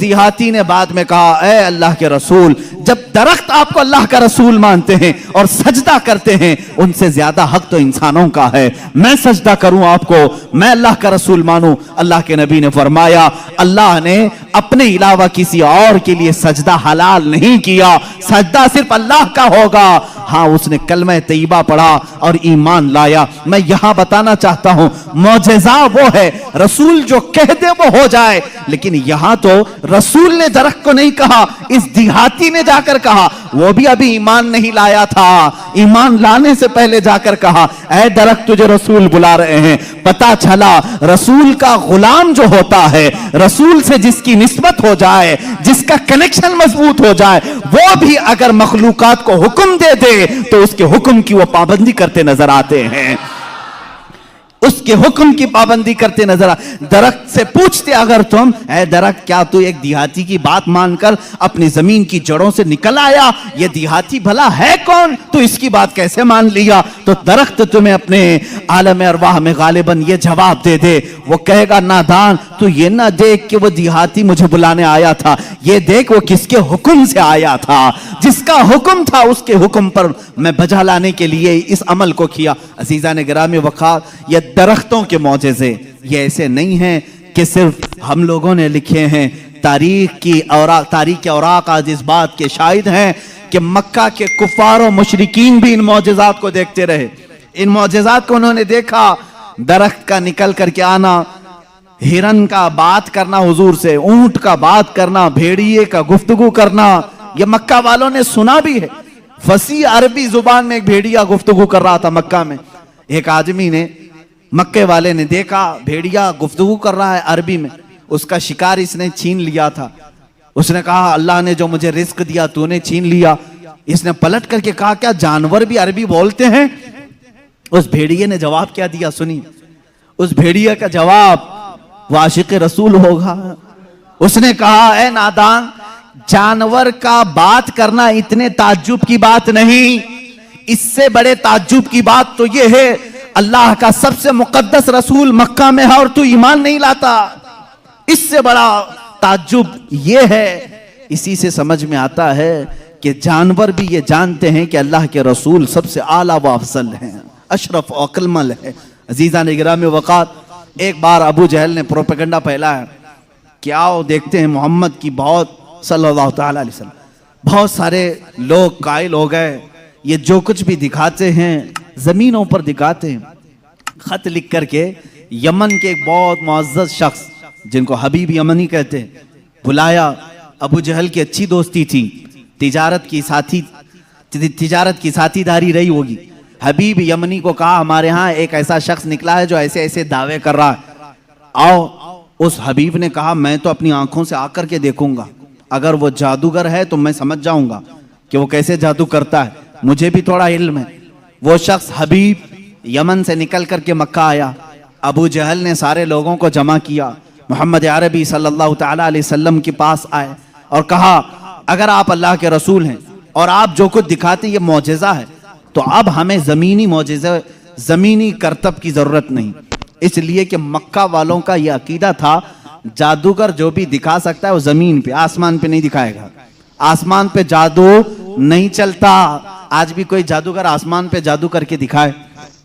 دیہاتی نے بعد میں کہا اے اللہ کے رسول جب درخت آپ کو اللہ کا رسول مانتے ہیں اور سجدہ کرتے ہیں ان سے زیادہ حق تو انسانوں کا ہے, میں سجدہ کروں آپ کو, میں اللہ کا رسول مانوں. اللہ کے نبی نے فرمایا اللہ نے اپنے علاوہ کسی اور کے لیے سجدہ حلال نہیں کیا, سجدہ صرف اللہ کا ہوگا. ہاں اس نے کلمہ طیبہ پڑھا اور ایمان لایا. میں یہاں بتانا چاہتا ہوں معجزہ وہ ہے رسول جو کہہ دے وہ ہو جائے, لیکن یہاں تو رسول نے درخت کو نہیں کہا, اس دیہاتی نے جا کر کہا, وہ بھی ابھی ایمان نہیں لایا تھا, ایمان لانے سے پہلے جا کر کہا اے درخت تجھے رسول بلا رہے ہیں. پتا چلا رسول کا غلام جو ہوتا ہے, رسول سے جس کی نسبت ہو جائے, جس کا کنیکشن مضبوط ہو جائے, وہ بھی اگر مخلوقات کو حکم دے دے تو اس کے حکم کی وہ پابندی کرتے نظر آتے ہیں, اس کے حکم کی پابندی کرتے نظر درخت سے پوچھتے اگر تم اے درخت کیا تو ایک دیہاتی کی بات مان کر اپنی زمین کی جڑوں سے نکل آیا, یہ دیہاتی بھلا ہے کون, تو اس کی بات کیسے مان لیا؟ تو درخت تمہیں اپنے عالم ارواح میں غالباً یہ جواب دے دے, وہ کہے گا نادان تو یہ نہ دیکھ کہ وہ دیہاتی مجھے بلانے آیا تھا, یہ دیکھ وہ کس کے حکم سے آیا تھا, جس کا حکم تھا اس کے حکم پر میں بجا لانے کے لیے اس عمل کو کیا. عزیزان گرامی وقار, یہ درختوں کے معجزے یہ ایسے نہیں ہیں کہ صرف ہم لوگوں نے لکھے ہیں. تاریخ کی اوراق آج اس بات کے شاہد ہیں کہ مکہ کے کفار و مشرکین بھی ان معجزات کو دیکھتے رہے. ان معجزات کو انہوں نے دیکھا, درخت کا نکل کر کے آنا, ہرن کا بات کرنا حضور سے, اونٹ کا بات کرنا, بھیڑیے کا گفتگو کرنا, یہ مکہ والوں نے سنا بھی ہے. فصیح عربی زبان میں ایک بھیڑیا گفتگو کر رہا تھا مکہ میں. ایک آدمی نے, مکے والے نے دیکھا بھیڑیا گفتگو کر رہا ہے عربی میں, اس کا شکار اس نے چھین لیا تھا. اس نے کہا اللہ نے جو مجھے رزق دیا تو نے چھین لیا. اس نے پلٹ کر کے کہا کیا جانور بھی عربی بولتے ہیں؟ اس بھیڑیے نے جواب کیا دیا سنی. اس بھیڑیے کا جواب وہ عاشق رسول ہوگا. اس نے کہا اے نادان, جانور کا بات کرنا اتنے تعجب کی بات نہیں, اس سے بڑے تعجب کی بات تو یہ ہے اللہ کا سب سے مقدس رسول مکہ میں ہے اور تو ایمان نہیں لاتا. اس سے بڑا تعجب یہ ہے. اسی سے سمجھ میں آتا ہے کہ جانور بھی یہ جانتے ہیں کہ اللہ کے رسول سب سے اعلیٰ و افضل ہیں, اشرف و اکمل ہے. عزیزان گرامی وقار, ایک بار ابو جہل نے پروپیگنڈا پھیلایا کہ آؤ دیکھتے ہیں محمد کی بہت صلی اللہ تعالی علیہ وسلم, بہت سارے لوگ قائل ہو گئے, یہ جو کچھ بھی دکھاتے ہیں زمینوں پر دکھاتے ہیں. خط لکھ کر کے یمن کے ایک بہت معزز شخص جن کو حبیب یمنی کہتے ہیں بلایا. ابو جہل کی اچھی دوستی تھی, تجارت کی ساتھی داری رہی ہوگی. حبیب یمنی کو کہا ہمارے ہاں ایک ایسا شخص نکلا ہے جو ایسے ایسے دعوے کر رہا ہے, آؤ. اس حبیب نے کہا میں تو اپنی آنکھوں سے آ کر کے دیکھوں گا, اگر وہ جادوگر ہے تو میں سمجھ جاؤں گا کہ وہ کیسے جادو کرتا ہے, مجھے بھی تھوڑا علم ہے. وہ شخص حبیب یمن سے نکل کر کے مکہ آیا. ابو جہل نے سارے لوگوں کو جمع کیا, محمد عربی صلی اللہ تعالی علیہ وسلم کے پاس آئے اور کہا اگر آپ اللہ کے رسول ہیں اور آپ جو کچھ دکھاتے یہ معجزہ ہے تو اب ہمیں زمینی معجزہ, زمینی کرتب کی ضرورت نہیں. اس لیے کہ مکہ والوں کا یہ عقیدہ تھا جادوگر جو بھی دکھا سکتا ہے وہ زمین پہ, آسمان پہ نہیں دکھائے گا. آسمان پہ جادو نہیں چلتا. آج بھی کوئی جادوگر آسمان پہ جادو کر کے دکھائے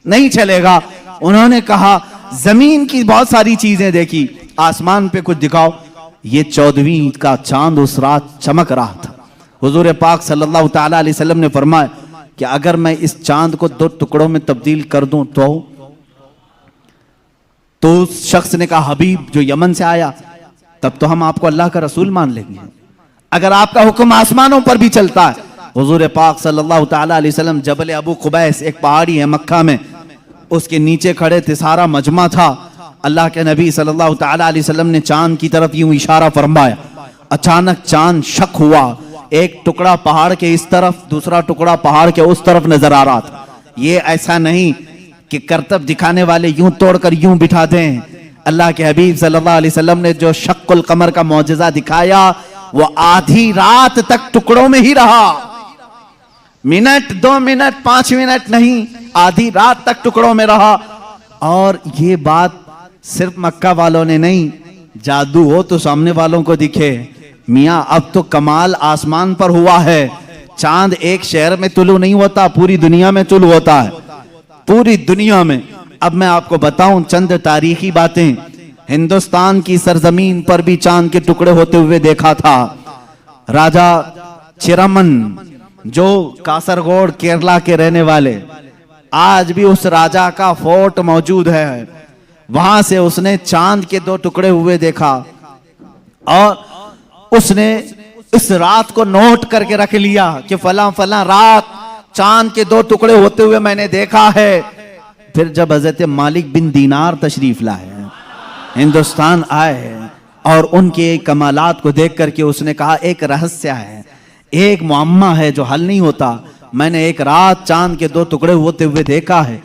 نہیں چلے گا. انہوں نے کہا زمین کی بہت ساری چیزیں دیکھی, آسمان پہ کچھ دکھاؤ. یہ 14ویں کا چاند اس رات چمک رہا تھا. حضور پاک صلی اللہ تعالی علیہ وسلم نے فرمایا کہ اگر میں اس چاند کو 2 ٹکڑوں میں تبدیل کر دوں تو اس شخص نے کہا حبیب جو یمن سے آیا تب تو ہم آپ کو اللہ کا رسول مان لیں گے, اگر آپ کا حکم آسمانوں پر بھی چلتا ہے. حضور پاک صلی اللہ تعالی علیہ وسلم جبل ابو قبیس ایک پہاڑی ہے مکہ میں, اس کے نیچے کھڑے تھے, سارا مجمع تھا. اللہ کے نبی صلی اللہ تعالی علیہ وسلم نے چاند کی طرف یوں اشارہ فرمایا. اچانک چاند شک ہوا, ایک ٹکڑا پہاڑ کے اس طرف, دوسرا ٹکڑا پہاڑ کے اس طرف نظر آ رہا تھا. یہ ایسا نہیں کہ کرتب دکھانے والے یوں توڑ کر یوں بٹھا دیں. اللہ کے حبیب صلی اللہ علیہ وسلم نے جو شق القمر کا معجزہ دکھایا وہ آدھی رات تک ٹکڑوں میں ہی رہا. منٹ 2 منٹ 5 منٹ نہیں, آدھی رات تک ٹکڑوں میں رہا. اور یہ بات صرف مکہ والوں نے نہیں, جادو ہو تو سامنے والوں کو دکھے. میاں اب تو کمال آسمان پر ہوا ہے. چاند ایک شہر میں طلوع نہیں ہوتا, پوری دنیا میں طلوع ہوتا ہے, پوری دنیا میں. اب میں آپ کو بتاؤں چند تاریخی باتیں. ہندوستان کی سرزمین پر بھی چاند کے ٹکڑے ہوتے ہوئے دیکھا تھا. راجا چرمن جو کاسرگوڑ کیرلا کے رہنے والے, آج بھی اس راجا کا فورٹ موجود ہے. وہاں سے اس نے چاند کے 2 ٹکڑے ہوئے دیکھا اور اس نے اس رات کو نوٹ کر کے رکھ لیا کہ فلاں فلاں رات چاند کے 2 ٹکڑے ہوتے ہوئے میں نے دیکھا ہے. پھر جب حضرت مالک بن دینار تشریف لائے, ہندوستان آئے اور ان کے کمالات کو دیکھ کر کے اس نے کہا ایک رہسیہ ہے, ایک معمہ ہے جو حل نہیں ہوتا. میں نے ایک رات چاند کے 2 ٹکڑے ہوتے ہوئے دیکھا ہے.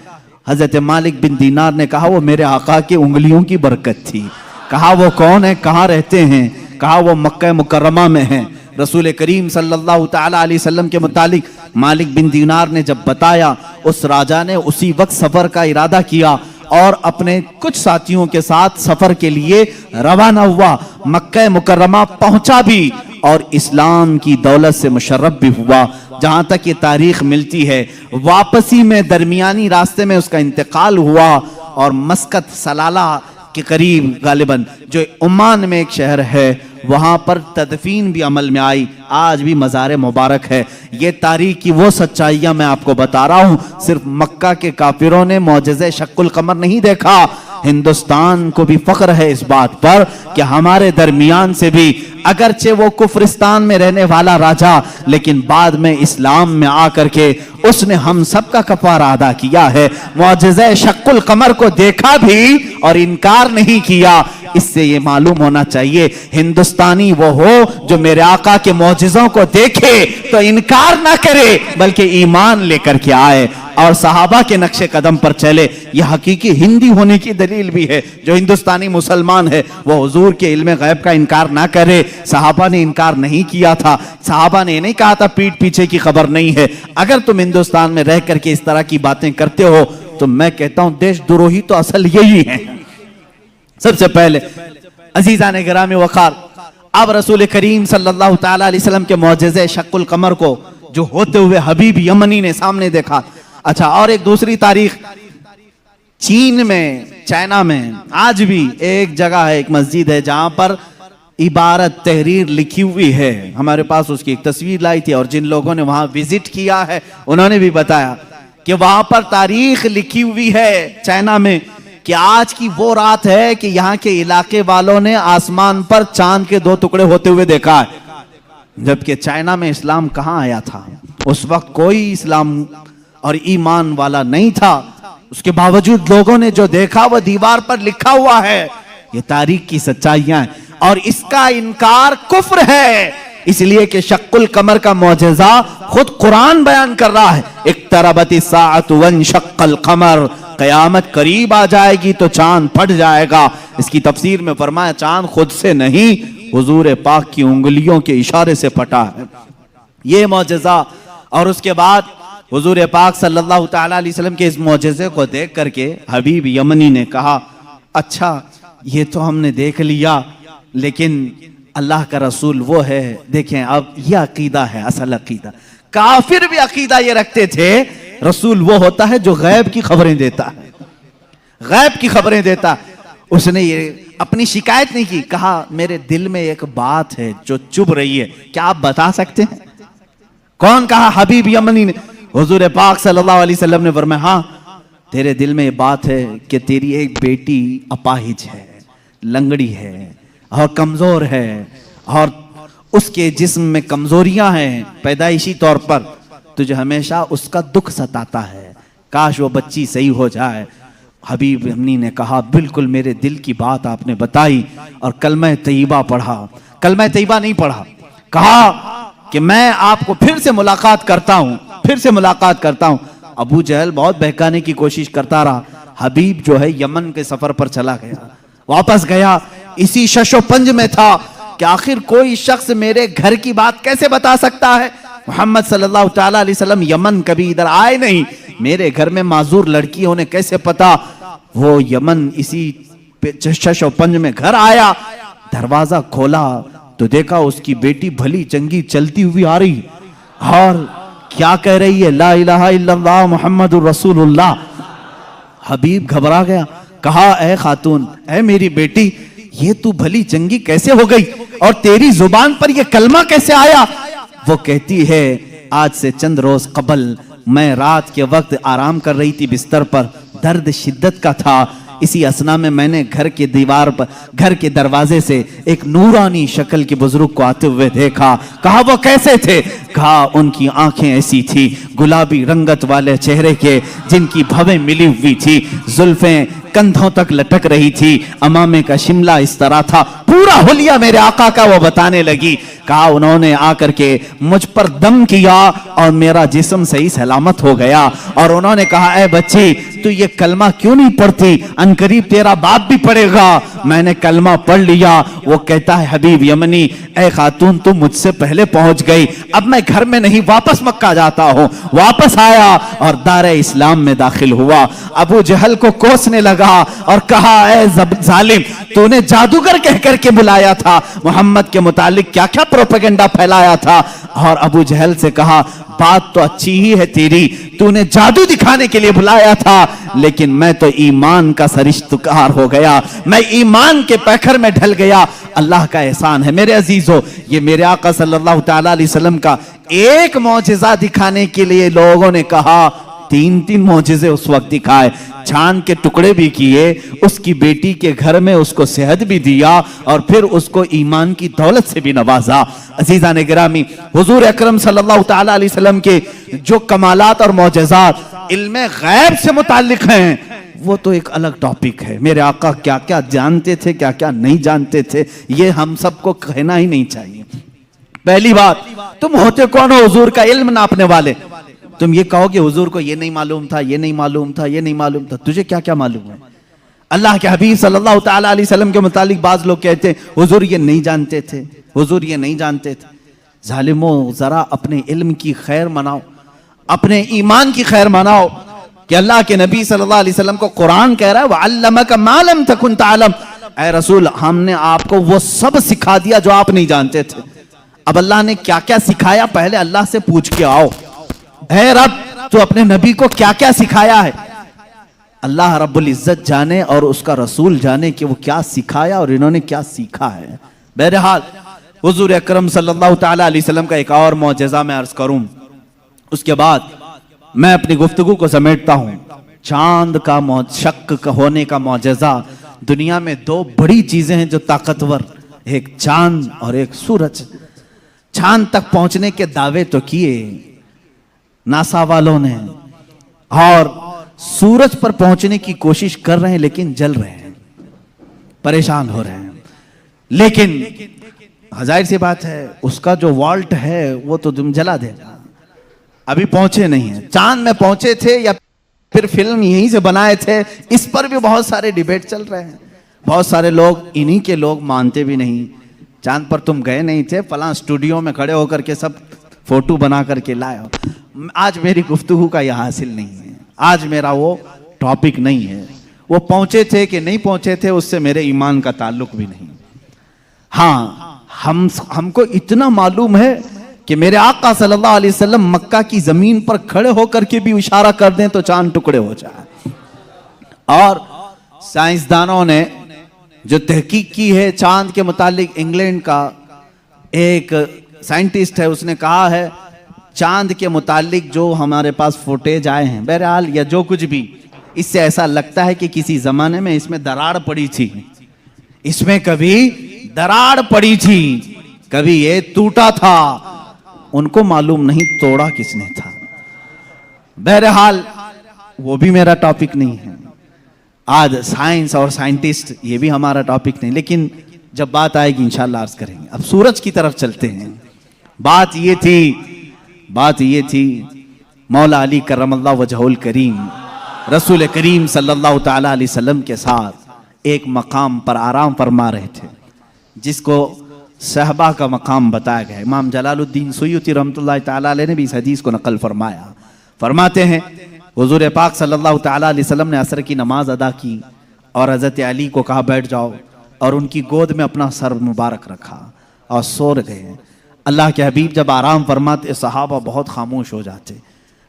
حضرت مالک بن دینار نے کہا وہ میرے آقا کی انگلیوں کی برکت تھی. کہا وہ کون ہے, کہاں رہتے ہیں؟ کہا وہ مکہ مکرمہ میں ہیں. رسول کریم صلی اللہ تعالی علیہ وسلم کے متعلق مالک بن دینار نے جب بتایا, اس راجا نے اسی وقت سفر کا ارادہ کیا اور اپنے کچھ ساتھیوں کے ساتھ سفر کے لیے روانہ ہوا. مکہ مکرمہ پہنچا بھی اور اسلام کی دولت سے مشرف بھی ہوا. جہاں تک یہ تاریخ ملتی ہے, واپسی میں درمیانی راستے میں اس کا انتقال ہوا اور مسقط سلالہ کے قریب غالباً جو عمان میں ایک شہر ہے, وہاں پر تدفین بھی عمل میں آئی. آج بھی مزار مبارک ہے. یہ تاریخ کی وہ سچائیاں میں آپ کو بتا رہا ہوں. صرف مکہ کے کافروں نے معجزہ شق القمر نہیں دیکھا, ہندوستان کو بھی فخر ہے اس بات پر کہ ہمارے درمیان سے بھی, اگرچہ وہ کفرستان میں رہنے والا راجا, لیکن بعد میں اسلام میں آ کر کے اس نے ہم سب کا کفارہ ادا کیا ہے. معجزہ شق القمر کو دیکھا بھی اور انکار نہیں کیا. اس سے یہ معلوم ہونا چاہیے ہندوستانی وہ ہو جو میرے آقا کے معجزوں کو دیکھے تو انکار نہ کرے بلکہ ایمان لے کر کے آئے اور صحابہ کے نقش قدم پر چلے. یہ حقیقی ہندی ہونے کی دلیل بھی ہے. جو ہندوستانی مسلمان ہے وہ حضور کے علم غیب کا انکار نہ کرے. صحابہ نے انکار نہیں کیا تھا. صحابہ نے نہیں کہا تھا پیٹ پیچھے کی خبر نہیں ہے. اگر تم ہندوستان میں رہ کر کے اس طرح کی باتیں کرتے ہو تو میں کہتا ہوں دیش دروہی تو اصل یہی ہے. سب سے پہلے عزیزان گرامی وقار, اب رسول کریم صلی اللہ تعالی علیہ وسلم کے معجزے شق القمر کو جو ہوتے ہوئے حبیب یمنی نے سامنے دیکھا. اچھا, اور ایک دوسری تاریخ, چین میں, چائنا میں آج بھی ایک جگہ ہے, ایک مسجد ہے جہاں پر عبارت تحریر لکھی ہوئی ہے. ہمارے پاس اس کی ایک تصویر لائی تھی اور جن لوگوں نے وہاں وزٹ کیا ہے انہوں نے بھی بتایا کہ وہاں پر تاریخ لکھی ہوئی ہے چائنا میں کہ آج کی وہ رات ہے کہ یہاں کے علاقے والوں نے آسمان پر چاند کے 2 ٹکڑے ہوتے ہوئے دیکھا ہے. جبکہ چائنا میں اسلام کہاں آیا تھا؟ اس وقت کوئی اسلام اور ایمان والا نہیں تھا. اس کے باوجود لوگوں نے جو دیکھا وہ دیوار پر لکھا ہوا ہے. یہ تاریخ کی سچائیاں ہیں اور اس کا انکار کفر ہے. اس لیے کہ شق القمر کا معجزہ خود قرآن بیان کر رہا ہے. اقتربت الساعۃ وانشق القمر, قیامت قریب آ جائے گی تو چاند پھٹ جائے گا. اس کی تفسیر میں فرمایا چاند خود سے نہیں, حضور پاک کی انگلیوں کے اشارے سے پھٹا ہے. یہ معجزہ, اور اس کے بعد حضور پاک صلی اللہ تعالی علیہ وسلم کے اس معجزے کو دیکھ کر کے حبیب یمنی نے کہا اچھا یہ تو ہم نے دیکھ لیا, لیکن اللہ کا رسول وہ ہے. دیکھیں اب یہ عقیدہ ہے اصل عقیدہ. کافر بھی عقیدہ یہ رکھتے تھے رسول وہ ہوتا ہے جو غیب کی خبریں دیتا ہے, غیب کی خبریں دیتا. اس نے یہ اپنی شکایت نہیں کی, کہا میرے دل میں ایک بات ہے جو چبھ رہی ہے, کیا آپ بتا سکتے ہیں؟ کون کہا؟ حبیب یمنی نے. حضور پاک صلی اللہ علیہ وسلم نے فرمایا ہاں تیرے دل میں یہ بات ہے کہ تیری ایک بیٹی اپاہج ہے, لنگڑی ہے اور کمزور ہے اور اس کے جسم میں کمزوریاں ہیں پیدائشی طور پر, تجھے ہمیشہ اس کا دکھ ستاتا ہے, کاش وہ بچی صحیح ہو جائے. حبیب یمنی نے کہا بالکل میرے دل کی بات آپ نے بتائی, اور کلمہ طیبہ پڑھا. کلمہ طیبہ نہیں پڑھا, کہا کہ میں آپ کو پھر سے ملاقات کرتا ہوں, پھر سے ملاقات کرتا ہوں. ابو جہل بہت بہکانے کی کوشش کرتا رہا. حبیب جو ہے یمن کے سفر پر چلا گیا, واپس گیا, اسی شش و پنج میں تھا کہ آخر کوئی شخص میرے گھر کی بات کیسے بتا سکتا ہے؟ محمد صلی اللہ تعالیٰ علیہ وسلم یمن کبھی ادھر آئے نہیں, میرے گھر میں معذور لڑکی انہیں کیسے پتا؟ وہ یمن اسی شش و پنج میں گھر آیا دروازہ کھولا تو دیکھا اس کی بیٹی بھلی چنگی چلتی ہوئی آ رہی اور کیا کہہ رہی ہے، لا الہ الا اللہ محمد الرسول اللہ۔ حبیب گھبرا گیا، کہا اے خاتون، اے میری بیٹی، یہ تو بھلی چنگی کیسے ہو گئی اور تیری زبان پر یہ کلمہ کیسے آیا؟ وہ کہتی ہے آج سے چند روز قبل میں رات کے وقت آرام کر رہی تھی بستر پر، درد شدت کا تھا، اسی اسنا میں نے گھر کے دیوار پر، گھر کے دروازے سے ایک نورانی شکل کے بزرگ کو آتے ہوئے دیکھا۔ کہا وہ کیسے تھے؟ کہا ان کی آنکھیں ایسی تھی گلابی رنگت والے چہرے کے جن کی بھویں ملی ہوئی تھی، زلفیں کندھوں تک لٹک رہی تھی، امامے کا شملہ اس طرح تھا، پورا حلیہ میرے آقا کا وہ بتانے لگی۔ کہا انہوں نے آ کر کے مجھ پر دم کیا اور میرا جسم صحیح سلامت ہو گیا، اور انہوں نے کہا اے بچی تو یہ کلمہ کیوں نہیں پڑھتی؟ انقریب تیرا باپ بھی پڑھے گا۔ میں نے کلمہ پڑھ لیا۔ وہ کہتا ہے حبیب یمنی، اے خاتون تو مجھ سے پہلے پہنچ گئی، اب میں گھر میں نہیں واپس مکہ جاتا ہوں۔ واپس آیا اور دار اسلام میں داخل ہوا۔ ابو جہل کو کوسنے لگا اور کہا اے ظالم، تو نے جادوگر کہہ کر کے بلایا تھا، محمد کے متعلق کیا کیا پروپیگنڈا پھیلایا تھا۔ اور ابو جہل سے کہا بات تو اچھی ہی ہے تیری، تو نے جادو دکھانے کے لیے بلایا تھا، لیکن میں تو ایمان کا سرشتکار ہو گیا، میں ایمان کے پیکر میں ڈھل گیا۔ اللہ کا احسان ہے میرے عزیزو، یہ میرے آقا صلی اللہ تعالی علیہ وسلم کا ایک معجزہ دکھانے کے لیے لوگوں نے کہا 3 معجزے اس وقت دکھائے، چاند کے ٹکڑے بھی کیے، اس کی بیٹی کے گھر میں اس کو صحت بھی دیا اور پھر اس کو ایمان کی دولت سے بھی نوازا۔ عزیزان گرامی، حضور اکرم صلی اللہ تعالی علیہ وسلم کے جو کمالات اور معجزات علم غیب سے متعلق ہیں وہ تو ایک الگ ٹاپک ہے۔ میرے آقا کیا کیا جانتے تھے، کیا کیا نہیں جانتے تھے، یہ ہم سب کو کہنا ہی نہیں چاہیے۔ پہلی بات، تم ہوتے کون ہو حضور کا علم ناپنے والے؟ تم یہ کہو کہ حضور کو یہ نہیں معلوم تھا، یہ نہیں معلوم تھا، یہ نہیں معلوم تھا، تجھے کیا کیا معلوم ہے؟ اللہ کے حبیب صلی اللہ تعالی علیہ وسلم کے متعلق بعض لوگ کہتے ہیں حضور یہ نہیں جانتے تھے، حضور یہ نہیں جانتے تھے۔ ظالموں، ذرا اپنے علم کی خیر مناؤ، اپنے ایمان کی خیر مناؤ کہ اللہ کے نبی صلی اللہ علیہ وسلم کو قرآن کہہ رہا ہے وَعَلَّمَكَ مَا لَمْ تَكُنْ تَعْلَمْ، اے رسول ہم نے آپ کو وہ سب سکھا دیا جو آپ نہیں جانتے تھے۔ اب اللہ نے کیا کیا سکھایا پہلے اللہ سے پوچھ کے آؤ، اے رب تو اپنے نبی کو کیا کیا سکھایا ہے؟ اللہ رب العزت جانے اور اس کا رسول جانے کہ وہ کیا سکھایا اور انہوں نے کیا سیکھا ہے۔ بہرحال حضور اکرم صلی اللہ تعالی علیہ وسلم کا ایک اور معجزہ میں عرض کروں، اس کے بعد میں اپنی گفتگو کو سمیٹتا ہوں۔ چاند کا شق ہونے کا معجزہ، دنیا میں 2 بڑی چیزیں ہیں جو طاقتور، ایک چاند اور ایک سورج۔ چاند تک پہنچنے کے دعوے تو کیے ناسا والوں نے، اور سورج پر پہنچنے کی کوشش کر رہے ہیں لیکن جل رہے ہیں، پریشان ہو رہے ہیں۔ لیکن ظاہر سی بات ہے اس کا جو والٹ ہے وہ تو تم جلا دے گا، ابھی پہنچے نہیں ہیں۔ چاند میں پہنچے تھے یا پھر فلم یہیں سے بنائے تھے، اس پر بھی بہت سارے ڈیبیٹ چل رہے ہیں۔ بہت سارے لوگ انہی کے لوگ مانتے بھی نہیں، چاند پر تم گئے نہیں تھے، فلاں اسٹوڈیو میں کھڑے ہو کر کے سب فوٹو بنا کر کے لائے ہو۔ آج میری گفتگو کا یہ حاصل نہیں ہے، آج میرا وہ ٹاپک نہیں ہے، وہ پہنچے تھے کہ نہیں پہنچے تھے اس سے میرے ایمان کا تعلق بھی نہیں۔ ہاں ہم کو اتنا معلوم ہے کہ میرے آقا صلی اللہ علیہ وسلم مکہ کی زمین پر کھڑے ہو کر کے بھی اشارہ کر دیں تو چاند ٹکڑے ہو جائے۔ اور سائنسدانوں نے جو تحقیق کی ہے چاند کے متعلق، انگلینڈ کا ایک سائنٹسٹ ہے، اس نے کہا ہے چاند کے متعلق جو ہمارے پاس فوٹیج آئے ہیں، بہرحال یا جو کچھ بھی، اس سے ایسا لگتا ہے کہ کسی زمانے میں اس میں دراڑ پڑی تھی، اس میں کبھی دراڑ پڑی تھی، کبھی یہ ٹوٹا تھا، ان کو معلوم نہیں توڑا کس نے تھا۔ بہرحال وہ بھی میرا ٹاپک نہیں ہے آج، سائنس اور سائنٹسٹ یہ بھی ہمارا ٹاپک نہیں، لیکن جب بات آئے گی انشاءاللہ عرض کریں گے۔ اب سورج کی طرف چلتے ہیں۔ بات یہ تھی مولا علی کرم اللہ وجہہ الکریم رسول کریم صلی اللہ تعالی علیہ وسلم کے ساتھ ایک مقام پر آرام فرما رہے تھے جس کو صحبہ کا مقام بتایا گیا۔ امام جلال الدین سیوطی رحمۃ اللہ تعالی علیہ نے بھی اس حدیث کو نقل فرمایا، فرماتے ہیں حضور پاک صلی اللہ تعالی علیہ وسلم نے عصر کی نماز ادا کی اور حضرت علی کو کہا بیٹھ جاؤ، اور ان کی گود میں اپنا سر مبارک رکھا اور سو گئے۔ اللہ کے حبیب جب آرام فرماتے صحابہ بہت خاموش ہو جاتے۔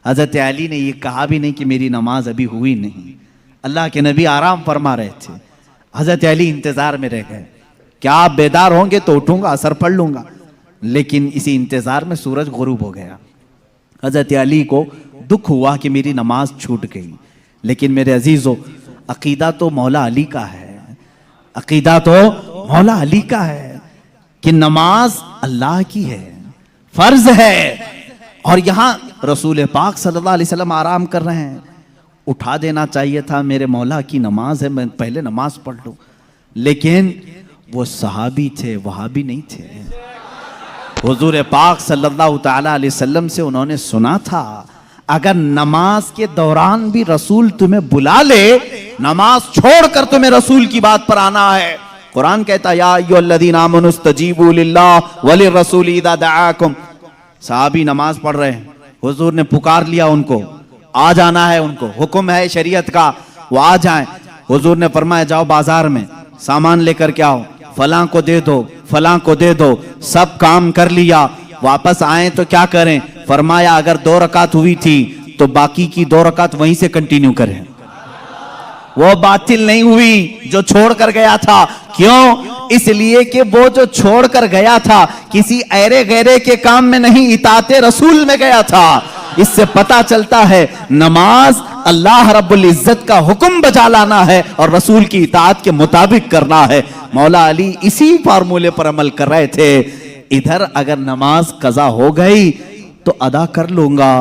حضرت علی نے یہ کہا بھی نہیں کہ میری نماز ابھی ہوئی نہیں، اللہ کے نبی آرام فرما رہے تھے، حضرت علی انتظار میں رہ گئے کہ آپ بیدار ہوں گے تو اٹھوں گا، اثر پڑھ لوں گا، لیکن اسی انتظار میں سورج غروب ہو گیا۔ حضرت علی کو دکھ ہوا کہ میری نماز چھوٹ گئی، لیکن میرے عزیزو عقیدہ تو مولا علی کا ہے، عقیدہ تو مولا علی کا ہے کہ نماز اللہ کی ہے، فرض ہے، اور یہاں رسول پاک صلی اللہ علیہ وسلم آرام کر رہے ہیں، اٹھا دینا چاہیے تھا، میرے مولا کی نماز ہے، میں پہلے نماز پڑھ لوں، لیکن وہ صحابی تھے، وہابی نہیں تھے۔ حضور پاک صلی اللہ تعالیٰ علیہ وسلم سے انہوں نے سنا تھا اگر نماز کے دوران بھی رسول تمہیں بلا لے، نماز چھوڑ کر تمہیں رسول کی بات پر آنا ہے۔ قرآن کہتا یا ایھا الذین آمنوا استجیبوا للہ وللرسول اذا دعاکم، صحابی نماز پڑھ رہے ہیں، حضور نے پکار لیا ان کو، آ جانا ہے، ان کو حکم ہے شریعت کا، وہ آ جائیں۔ حضور نے فرمایا جاؤ بازار میں سامان لے کر کے آؤ، فلاں کو دے دو، فلاں کو دے دو، سب کام کر لیا، واپس آئیں تو کیا کریں؟ فرمایا اگر 2 رکعت ہوئی تھی تو باقی کی 2 رکعت وہیں سے کنٹینیو کریں، وہ باطل نہیں ہوئی جو چھوڑ کر گیا تھا۔ کیوں؟ اس لیے کہ وہ جو چھوڑ کر گیا تھا کسی ایرے غیرے کے کام میں نہیں، اطاعت رسول میں گیا تھا۔ اس سے پتا چلتا ہے نماز اللہ رب العزت کا حکم بجا لانا ہے اور رسول کی اطاعت کے مطابق کرنا ہے۔ مولا علی اسی فارمولے پر عمل کر رہے تھے۔ ادھر اگر نماز قضا ہو گئی تو ادا کر لوں گا،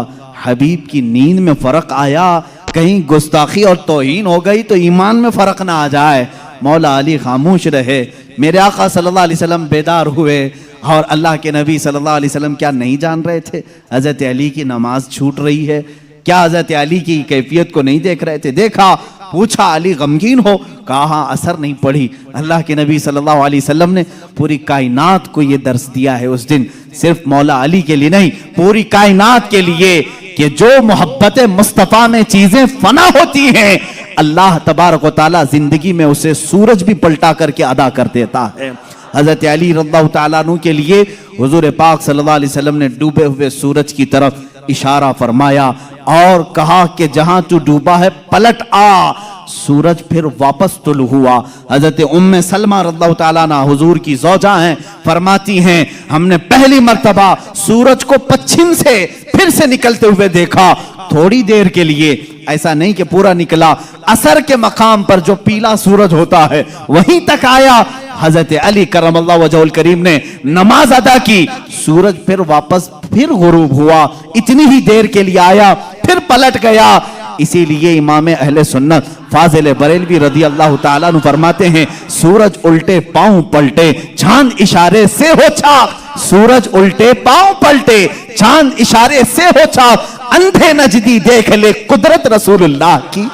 حبیب کی نیند میں فرق آیا، کہیں گستاخی اور توہین ہو گئی تو ایمان میں فرق نہ آ جائے۔ مولا علی خاموش رہے۔ میرے آقا صلی اللہ علیہ وسلم بیدار ہوئے، اور اللہ کے نبی صلی اللہ علیہ وسلم کیا نہیں جان رہے تھے حضرت علی کی نماز چھوٹ رہی ہے؟ کیا حضرت علی کی کیفیت کو نہیں دیکھ رہے تھے؟ دیکھا، پوچھا علی غمگین ہو؟ کہا اثر نہیں پڑی۔ اللہ کے نبی صلی اللہ علیہ وسلم نے پوری کائنات کو یہ درس دیا ہے اس دن، صرف مولا علی کے لیے نہیں، پوری کائنات کے لیے، کہ جو محبت مصطفیٰ میں چیزیں فنا ہوتی ہیں اللہ تبارک و تعالی زندگی میں اسے سورج بھی پلٹا کر کے ادا کر دیتا ہے۔ حضرت علی رضی اللہ تعالیٰ عنہ کے لیے حضور پاک صلی اللہ علیہ وسلم نے ڈوبے ہوئے سورج کی طرف اشارہ فرمایا اور کہا کہ جہاں تو ڈوبا ہے پلٹ آ۔ سورج پھر واپس طلوع ہوا۔ حضرت ام سلمہ رضی اللہ تعالیٰ عنہ حضور کی زوجہ ہیں، فرماتی ہیں ہم نے پہلی مرتبہ سورج کو پچھم سے پھر سے نکلتے ہوئے دیکھا، تھوڑی دیر کے لیے، ایسا نہیں کہ پورا نکلا، اثر کے مقام پر جو پیلا سورج ہوتا ہے وہیں تک آیا۔ حضرت علی کرم اللہ وجہہ الکریم نے نماز ادا کی، سورج پھر واپس پھر غروب ہوا، اتنی ہی دیر کے لیے آیا، پھر پلٹ گیا۔ اسی لیے امام اہل سنت فاضل بریلوی رضی اللہ تعالیٰ عنہ فرماتے ہیں سورج الٹے پاؤں پلٹے، چاند اشارے سے ہو چاک، سورج الٹے پاؤں پلٹے، چاند اشارے سے ہو چاک، اندھے نجدی دیکھ لے قدرت رسول اللہ کی،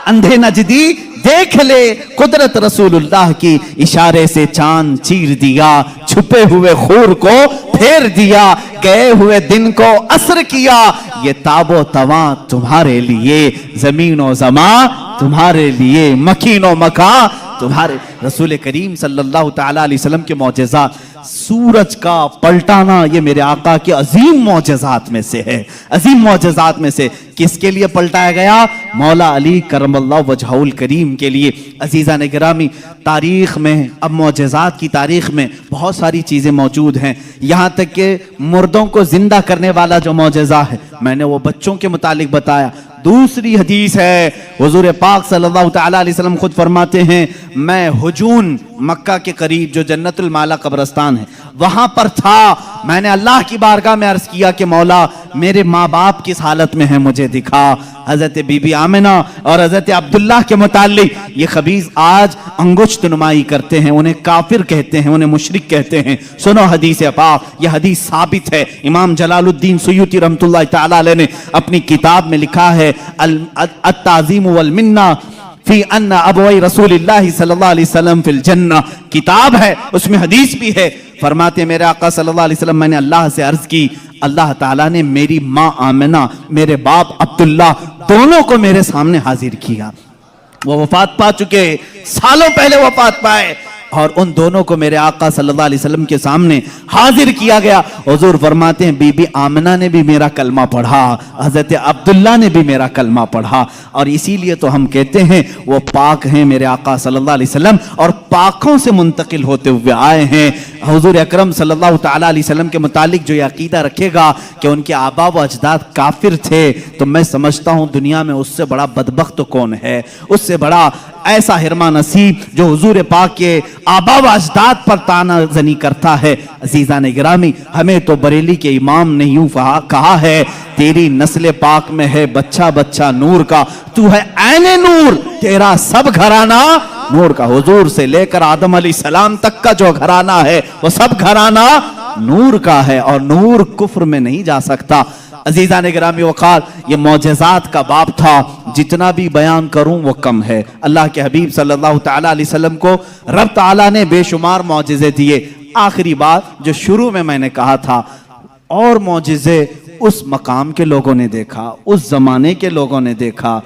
اندھے نجدی دیکھ لے قدرت رسول اللہ کی، اشارے سے چاند چیر دیا، چھپے ہوئے خور کو پھیر دیا، گئے ہوئے دن کو عصر کیا، یہ تاب و تواں تمہارے لیے، زمین و زمان تمہارے لیے، مکین و مکان تمہارے۔ رسول کریم صلی اللہ تعالیٰ علیہ وسلم کے معجزات، سورج کا پلٹانا یہ میرے آقا کے عظیم معجزات میں سے ہے، عظیم معجزات میں سے۔ کس کے لیے پلٹایا گیا؟ مولا علی کرم اللہ وجہہ الکریم کے لیے۔ عزیزان گرامی، تاریخ میں، اب معجزات کی تاریخ میں بہت ساری چیزیں موجود ہیں، یہاں تک کہ مردوں کو زندہ کرنے والا جو معجزہ ہے، میں نے وہ بچوں کے متعلق بتایا۔ دوسری حدیث ہے، حضور پاک صلی اللہ تعالیٰ علیہ وسلم خود فرماتے ہیں میں ہجون، مکہ کے قریب جو جنت المالا قبرستان ہے وہاں پر تھا، میں نے اللہ کی بارگاہ میں عرض کیا کہ مولا میرے ماں باپ کس حالت میں ہیں مجھے دکھا۔ حضرت بی بی آمنہ اور حضرت عبداللہ کے متعلق یہ خبیث آج انگشت نمائی کرتے ہیں، انہیں کافر کہتے ہیں، انہیں مشرک کہتے ہیں۔ سنو حدیث پاک، یہ حدیث ثابت ہے، امام جلال الدین سیوطی رحمۃ اللہ تعالیٰ علیہ نے اپنی کتاب میں لکھا ہے التعظیم والمنہ فی ان ابوئی رسول اللہ صلی اللہ علیہ وسلم فی الجنہ، کتاب ہے اس میں حدیث بھی ہے۔ فرماتے ہیں میرے آقا صلی اللہ علیہ وسلم میں نے اللہ سے عرض کی، اللہ تعالیٰ نے میری ماں آمنہ، میرے باپ عبداللہ دونوں کو میرے سامنے حاضر کیا۔ وہ وفات پا چکے، سالوں پہلے وفات پائے، اور ان دونوں کو میرے آقا صلی اللہ علیہ وسلم کے سامنے حاضر کیا گیا۔ حضور فرماتے ہیں بی بی آمنہ نے بھی میرا کلمہ پڑھا، حضرت عبداللہ نے بھی میرا کلمہ پڑھا، اور اسی لیے تو ہم کہتے ہیں وہ پاک ہیں میرے آقا صلی اللہ علیہ وسلم، اور پاکوں سے منتقل ہوتے ہوئے آئے ہیں۔ حضور اکرم صلی اللہ تعالیٰ علیہ وسلم کے متعلق جو یہ عقیدہ رکھے گا کہ ان کے آبا و اجداد کافر تھے، تو میں سمجھتا ہوں دنیا میں اس سے بڑا بدبخت کون ہے، اس سے بڑا ایسا حرمہ نصیب جو حضور پاک کے آبا و اجداد پر طعنہ زنی کرتا ہے۔ عزیزان گرامی، ہمیں تو بریلی کے امام نے یوں کہا ہے، تیری نسل پاک میں ہے بچہ بچہ نور کا، تو ہے عین نور، تیرا سب گھرانہ نور کا۔ حضور سے لے کر آدم علیہ السلام تک کا جو گھرانہ ہے وہ سب گھرانہ نور کا ہے، اور نور کفر میں نہیں جا سکتا۔ عزیزان گرامی وقار، یہ معجزات کا باب تھا، جتنا بھی بیان کروں وہ کم ہے۔ اللہ کے حبیب صلی اللہ تعالیٰ علیہ وسلم کو رب تعالیٰ نے بے شمار معجزے دیے۔ آخری بات جو شروع میں نے کہا تھا، اور معجزے اس مقام کے لوگوں نے دیکھا، اس زمانے کے لوگوں نے دیکھا۔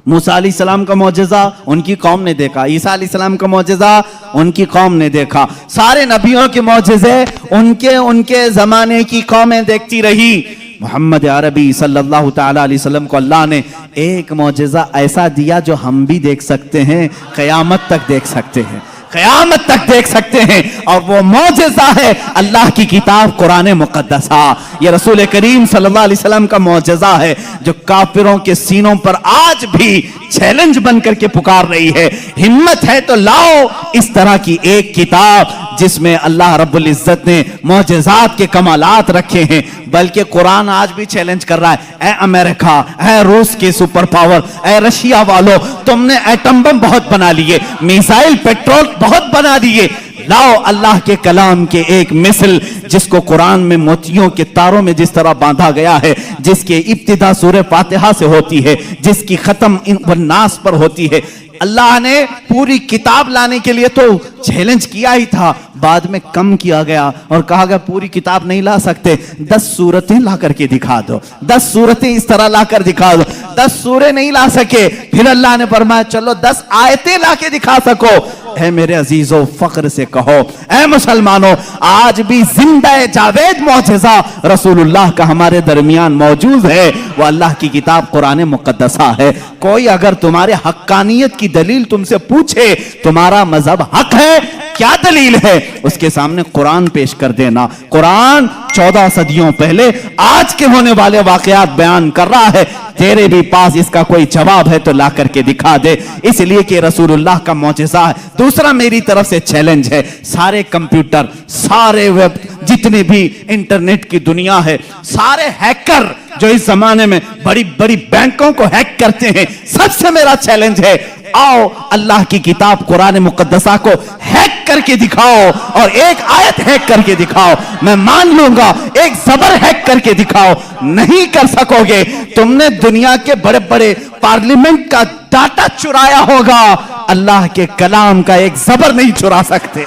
موسیٰ علیہ السلام کا معجزہ ان کی قوم نے دیکھا، عیسیٰ علیہ السلام کا معجزہ ان کی قوم نے دیکھا، سارے نبیوں کے معجزے ان کے زمانے کی قومیں دیکھتی رہی۔ محمد عربی صلی اللہ تعالیٰ علیہ وسلم کو اللہ نے ایک معجزہ ایسا دیا جو ہم بھی دیکھ سکتے ہیں، قیامت تک دیکھ سکتے ہیں، قیامت تک دیکھ سکتے ہیں، اور وہ معجزہ ہے اللہ کی کتاب قرآن مقدسہ۔ یہ رسول کریم صلی اللہ علیہ وسلم کا معجزہ ہے جو کافروں کے سینوں پر آج بھی چیلنج بن کر کے پکار رہی ہے، ہمت ہے تو لاؤ اس طرح کی ایک کتاب جس میں اللہ رب العزت نے معجزات کے کمالات رکھے ہیں۔ بلکہ قرآن آج بھی چیلنج کر رہا ہے، اے امریکہ، اے روس کے سپر پاور، اے رشیا والو، تم نے ایٹم بم بہت بنا لیے، میزائل پیٹرول بہت بنا دیے، لاؤ اللہ کے کلام کے ایک مثل جس کو قرآن میں موتیوں کے تاروں میں جس طرح باندھا گیا ہے، جس کی ابتدا سورہ فاتحہ سے ہوتی ہے، جس کی ختم والناس پر ہوتی ہے۔ اللہ نے پوری کتاب لانے کے لیے تو چیلنج کیا ہی تھا، بعد میں کم کیا گیا اور کہا گیا پوری کتاب نہیں لا سکتے، 10 سورتیں لا کر کے دکھا دو، 10 سورتیں اس طرح لا کر دکھا دو۔ 10 سورے نہیں لا سکے، پھر اللہ نے فرمایا چلو 10 آیتیں لا کے دکھا سکو۔ اے میرے عزیزو، فخر سے کہو، اے مسلمانوں، آج بھی زندہ جاوید معجزہ رسول اللہ کا ہمارے درمیان موجود ہے، وہ اللہ کی کتاب قرآن مقدسہ ہے۔ کوئی اگر تمہارے حقانیت کی دلیل تم سے پوچھے، تمہارا مذہب حق ہے، کیا دلیل ہے، اس کے سامنے قرآن پیش کر دینا۔ قرآن 14 صدیوں پہلے آج کے ہونے والے واقعات بیان کر رہا ہے، تیرے بھی پاس اس کا کوئی جواب ہے تو لا کر کے دکھا دے، اس لیے کہ رسول اللہ کا معجزہ ہے۔ دوسرا میری طرف سے چیلنج ہے، سارے کمپیوٹر، سارے ویب، جتنے بھی انٹرنیٹ کی دنیا ہے، سارے ہیکر جو اس زمانے میں بڑی بڑی بینکوں کو ہیک کرتے ہیں، سب سے میرا چیلنج ہے، آؤ اللہ کی کتاب قرآن مقدسہ کو ہیک کر کے دکھاؤ، اور ایک آیت ہیک کر کے دکھاؤ، میں مان لوں گا۔ ایک زبر ہیک کر کے دکھاؤ، نہیں کر سکو گے۔ تم نے دنیا کے بڑے بڑے پارلیمنٹ کا ڈاٹا چرایا ہوگا، اللہ کے کلام کا ایک زبر نہیں چرا سکتے۔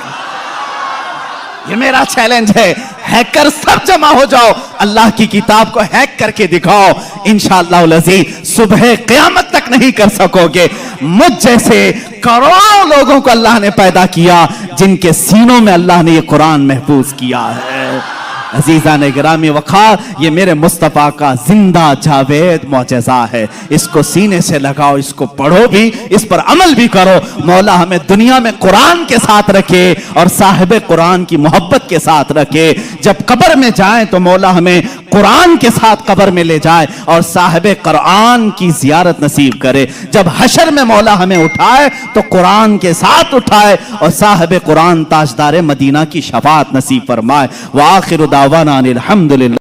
یہ میرا چیلنج ہے، ہیکر سب جمع ہو جاؤ، اللہ کی کتاب کو ہیک کر کے دکھاؤ، انشاءاللہ العزیز صبح قیامت تک نہیں کر سکو گے۔ مجھ جیسے کروڑوں لوگوں کو اللہ نے پیدا کیا جن کے سینوں میں اللہ نے یہ قرآن محفوظ کیا ہے۔ عزیزان گرامی وقار، یہ میرے مصطفیٰ کا زندہ جاوید معجزہ ہے، اس کو سینے سے لگاؤ، اس کو پڑھو بھی، اس پر عمل بھی کرو۔ مولا ہمیں دنیا میں قرآن کے ساتھ رکھے اور صاحب قرآن کی محبت کے ساتھ رکھے۔ جب قبر میں جائیں تو مولا ہمیں قرآن کے ساتھ قبر میں لے جائے اور صاحب قرآن کی زیارت نصیب کرے۔ جب حشر میں مولا ہمیں اٹھائے تو قرآن کے ساتھ اٹھائے اور صاحب قرآن تاجدار مدینہ کی شفاعت نصیب فرمائے۔ وآخر دعوانا الحمدللہ۔